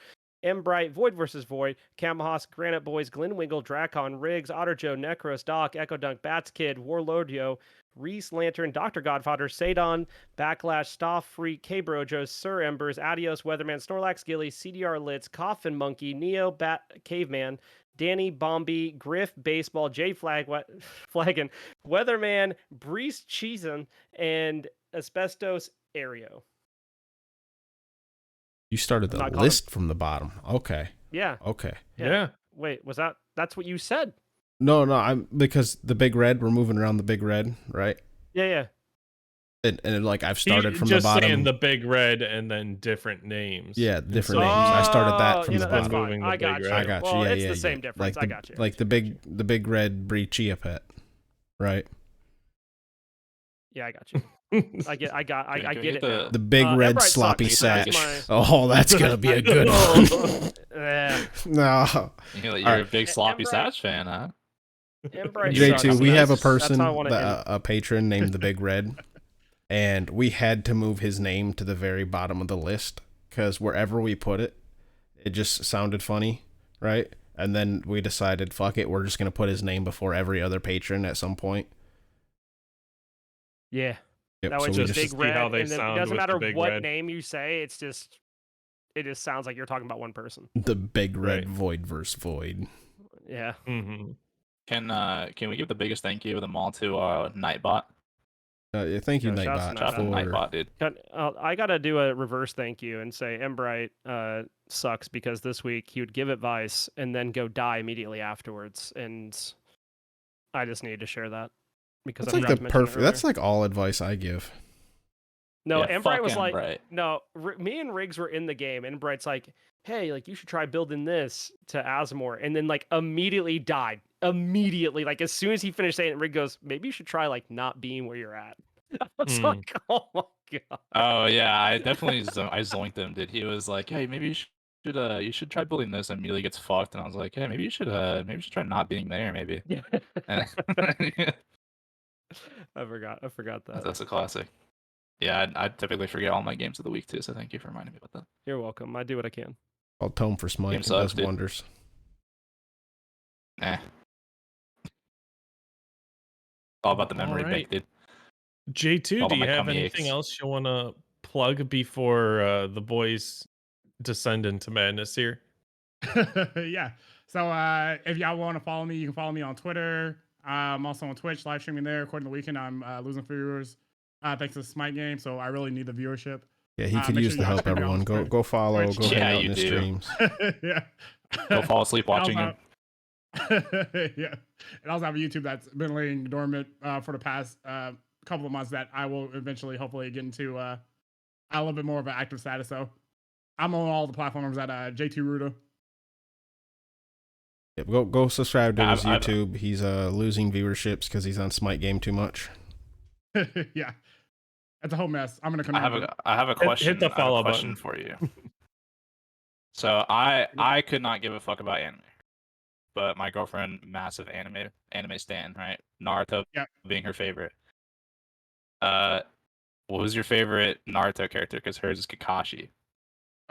Embright, Void vs. Void, Camahos, Granite Boys, Glenwingle, Dracon, Riggs, Otter Joe, Necros, Doc, Echo Dunk, Bats Kid, Warlordio, Reese Lantern, Dr. Godfather, Sadon, Backlash, Staff Freak, K-Brojo, Sir Embers, Adios, Weatherman, Snorlax, Gilly, CDR Litz, Coffin Monkey, Neo, Bat, Caveman, Danny, Bombi, Griff, Baseball, Jay Flaggin, Weatherman, Breeze Cheesin, and Asbestos Aereo. You started I'm the not list from the bottom. Okay. Yeah. Okay. Yeah. Wait, that's what you said? No, I'm because the big red, we're moving around the big red, right? Yeah. And like I've started from the Just bottom. saying the big red and then different names. Yeah, And different so names. I started that Oh, from the that's bottom. fine. Moving the I big got you. red. I got you. Well, Yeah, it's yeah, the same yeah. difference. Like the, I got you. Like the big red brie chia pet, right? Yeah, I got you. I get it now. The big red Embright sloppy sucks. satch. That's Oh, that's gonna be a good one. No. You're a big sloppy Satch fan, huh? Embright J2, sucks. we have a That's how I person, wanna end. a patron named the Big Red, and we had to move his name to the very bottom of the list because wherever we put it, it just sounded funny, right? And then we decided, fuck it, we're just gonna put his name before every other patron at some point. Yeah. Yep, That way so it's we just just big see how red, they and then it sound doesn't with matter the big what red. name you say. It just sounds like you're talking about one person. the Big Red Right. Void versus Void. Yeah. Mm-hmm. Can we give the biggest thank you of them all to Nightbot? Yeah, thank you, Yeah, shouts to Nightbot, Shout out to Nightbot, dude. I gotta do a reverse thank you and say Embright sucks because this week he would give advice and then go die immediately afterwards, and I just needed to share that because That's I like forgot the to mention it perfect. That's earlier. like all advice I give. No, Yeah, Embright fuck was like, Embright. no, me and Riggs were in the game, and Embright's like, hey, like you should try building this to Asmore, and then like immediately died. Immediately, like as soon as he finished saying it, Riggs goes, maybe you should try like not being where you're at. I was like, oh my god. Oh yeah, I definitely I zoinked him, dude. He was like, hey, maybe you should try building this, and immediately gets fucked. And I was like, hey, maybe you should try not being there, maybe. Yeah. And I forgot that. that's a classic. Yeah, I typically forget all my games of the week too, so thank you for reminding me about that. You're welcome. I do what I can. I'll tome for Smite. Game It sucks, does dude. wonders. Nah. All about the All memory right. bank, dude. J2, All do about you my have tummy anything aches. else you want to plug before the boys descend into madness here? Yeah. So if y'all want to follow me, you can follow me on Twitter. I'm also on Twitch, live streaming there. According to the weekend, I'm losing viewers thanks to Smitegame, so I really need the viewership. Yeah, he could Make use sure the y'all help. check me out on Everyone, Twitch. go follow, Twitch. go hang Yeah, out in you the do. streams. Yeah. Go fall asleep And watching also- him. Yeah. And I also have a YouTube that's been laying dormant for the past couple of months that I will eventually, hopefully, get into a little bit more of an active status. So I'm on all the platforms at J2Ruto. Yep, go subscribe to his I've- YouTube. He's losing viewerships because he's on Smitegame too much. Yeah. That's a whole mess. I'm gonna come I have a question. the I have a follow question button. for you. So I could not give a fuck about anime, but my girlfriend, massive anime stan, right? Naruto Yep. being her favorite. What was your favorite Naruto character? Because hers is Kakashi.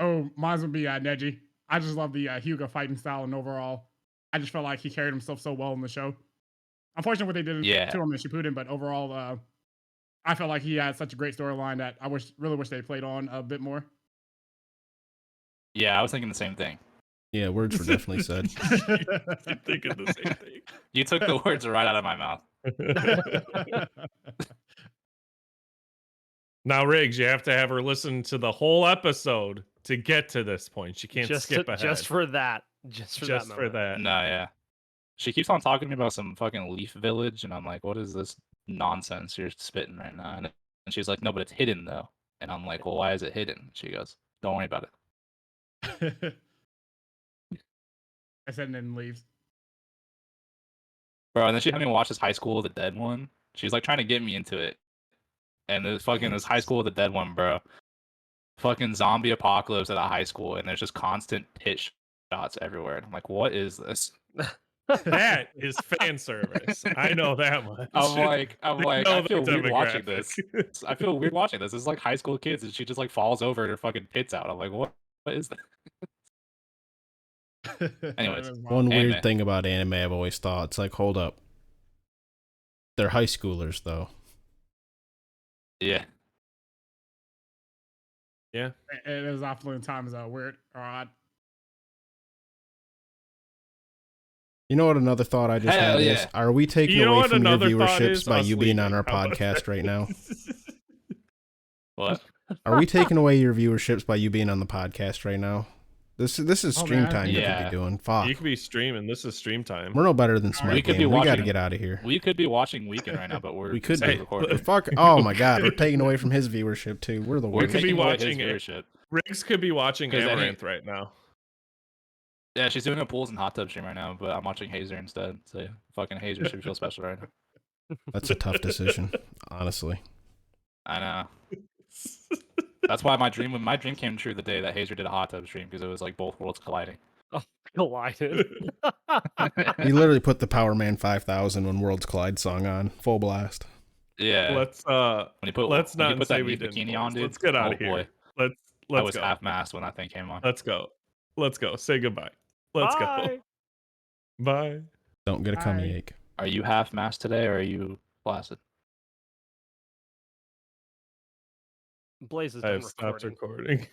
Oh, mine would be Neji. I just love the Hyuga fighting style, and overall, I just felt like he carried himself so well in the show. Unfortunately, what they did Yeah. to him in Shippuden, but overall, I felt like he had such a great storyline that I really wish they played on a bit more. Yeah, I was thinking the same thing. Yeah, words were definitely said. You're thinking the same thing. You took the words right out of my mouth. Now, Riggs, you have to have her listen to the whole episode to get to this point. She can't skip ahead. Just for that. Just for that. for moment. that. No, yeah. She keeps on talking to me about some fucking leaf village, and I'm like, what is this nonsense you're spitting right now? And she's like, no, but it's hidden though. And I'm like, well, why is it hidden? She goes, don't worry about it. I said and then leaves. Bro, and then she had me watch this High School of the Dead one. She's like trying to get me into it. And this High School of the Dead one, bro. Fucking zombie apocalypse at a high school, and there's just constant pit shots everywhere. And I'm like, what is this? That is fan service. I know that much. I'm like, know I feel the weird watching demographic. this. I feel weird watching this. This is like high school kids, and she just like falls over and her fucking tits out. I'm like, what is that? Anyways, One weird Anime. thing about anime I've always thought, it's like, hold up. They're high schoolers, though. Yeah. Yeah. It is often times weird or odd. You know what? Another thought I just Hell had is: yeah. are we taking You know away what from your another thought viewerships is? by Us you being on leaving. our How about podcast that? right now? What? Are we taking away your viewerships by you being on the podcast right now? This is Oh, stream man. time you could Yeah. be doing. Fuck. You could be streaming. This is stream time. We're no better than We Smitegame. could be We got to watching- get out of here. We could be watching Weekend right now, but we're We could still be. recording. Fuck. Oh my god, we're taking away from his viewership too. We're the We're worst. could be taking away his watching it. viewership. Riggs could be watching 'Cause any- Amaranth right now. Yeah, she's doing a pools and hot tub stream right now, but I'm watching Hazer instead. So fucking Hazer should feel special right now. That's a tough decision, honestly. I know. That's why my dream came true the day that Hazer did a hot tub stream because it was like both worlds colliding. Collided. He literally put the Power Man 5000 when Worlds Collide song on full blast. Yeah. Let's when you put let's when you not put say that we Neve didn't. bikini boys. on, dude. Let's get out oh of here. boy, Let's I was go. half mast when that thing came on. Let's go. Let's go. Say goodbye. Let's go. Bye. Bye. Don't get a cummy Bye. ache. Are you half mast today or are you flaccid? Blaze is I done have stopped recording. recording.